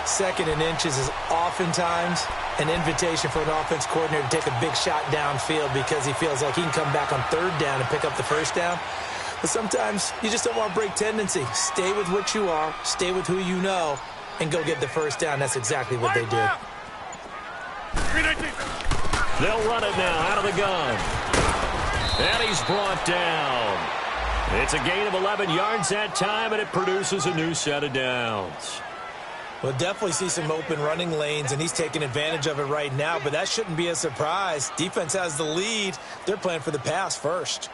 2nd and inches is oftentimes an invitation for an offense coordinator to take a big shot downfield because he feels like he can come back on 3rd down and pick up the first down. But sometimes you just don't want to break tendency. Stay with what you are. Stay with who you know. and go get the first down. That's exactly what they did. They'll run it now out of the gun. And he's brought down. It's a gain of 11 yards that time, and it produces a new set of downs. We'll definitely see some open running lanes, and he's taking advantage of it right now, but that shouldn't be a surprise. Defense has the lead. They're playing for the pass first.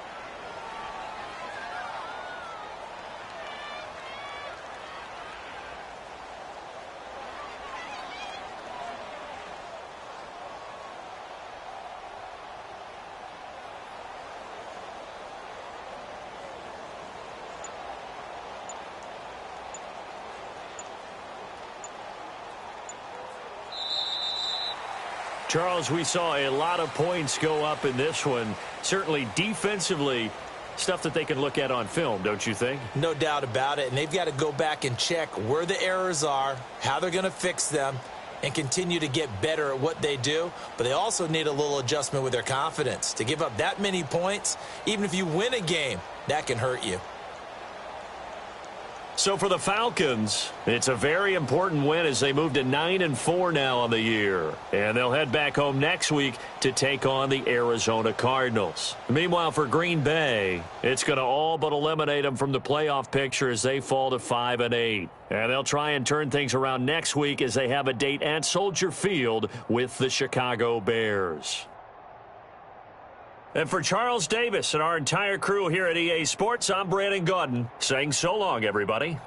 Charles, we saw a lot of points go up in this one. Certainly defensively, stuff that they can look at on film, don't you think? No doubt about it, and they've got to go back and check where the errors are, how they're going to fix them, and continue to get better at what they do. But they also need a little adjustment with their confidence. To give up that many points, even if you win a game, that can hurt you. So for the Falcons, it's a very important win as they move to 9-4 now on the year. And they'll head back home next week to take on the Arizona Cardinals. Meanwhile, for Green Bay, it's going to all but eliminate them from the playoff picture as they fall to 5-8. And they'll try and turn things around next week as they have a date at Soldier Field with the Chicago Bears. And for Charles Davis and our entire crew here at EA Sports, I'm Brandon Gaudin saying so long, everybody.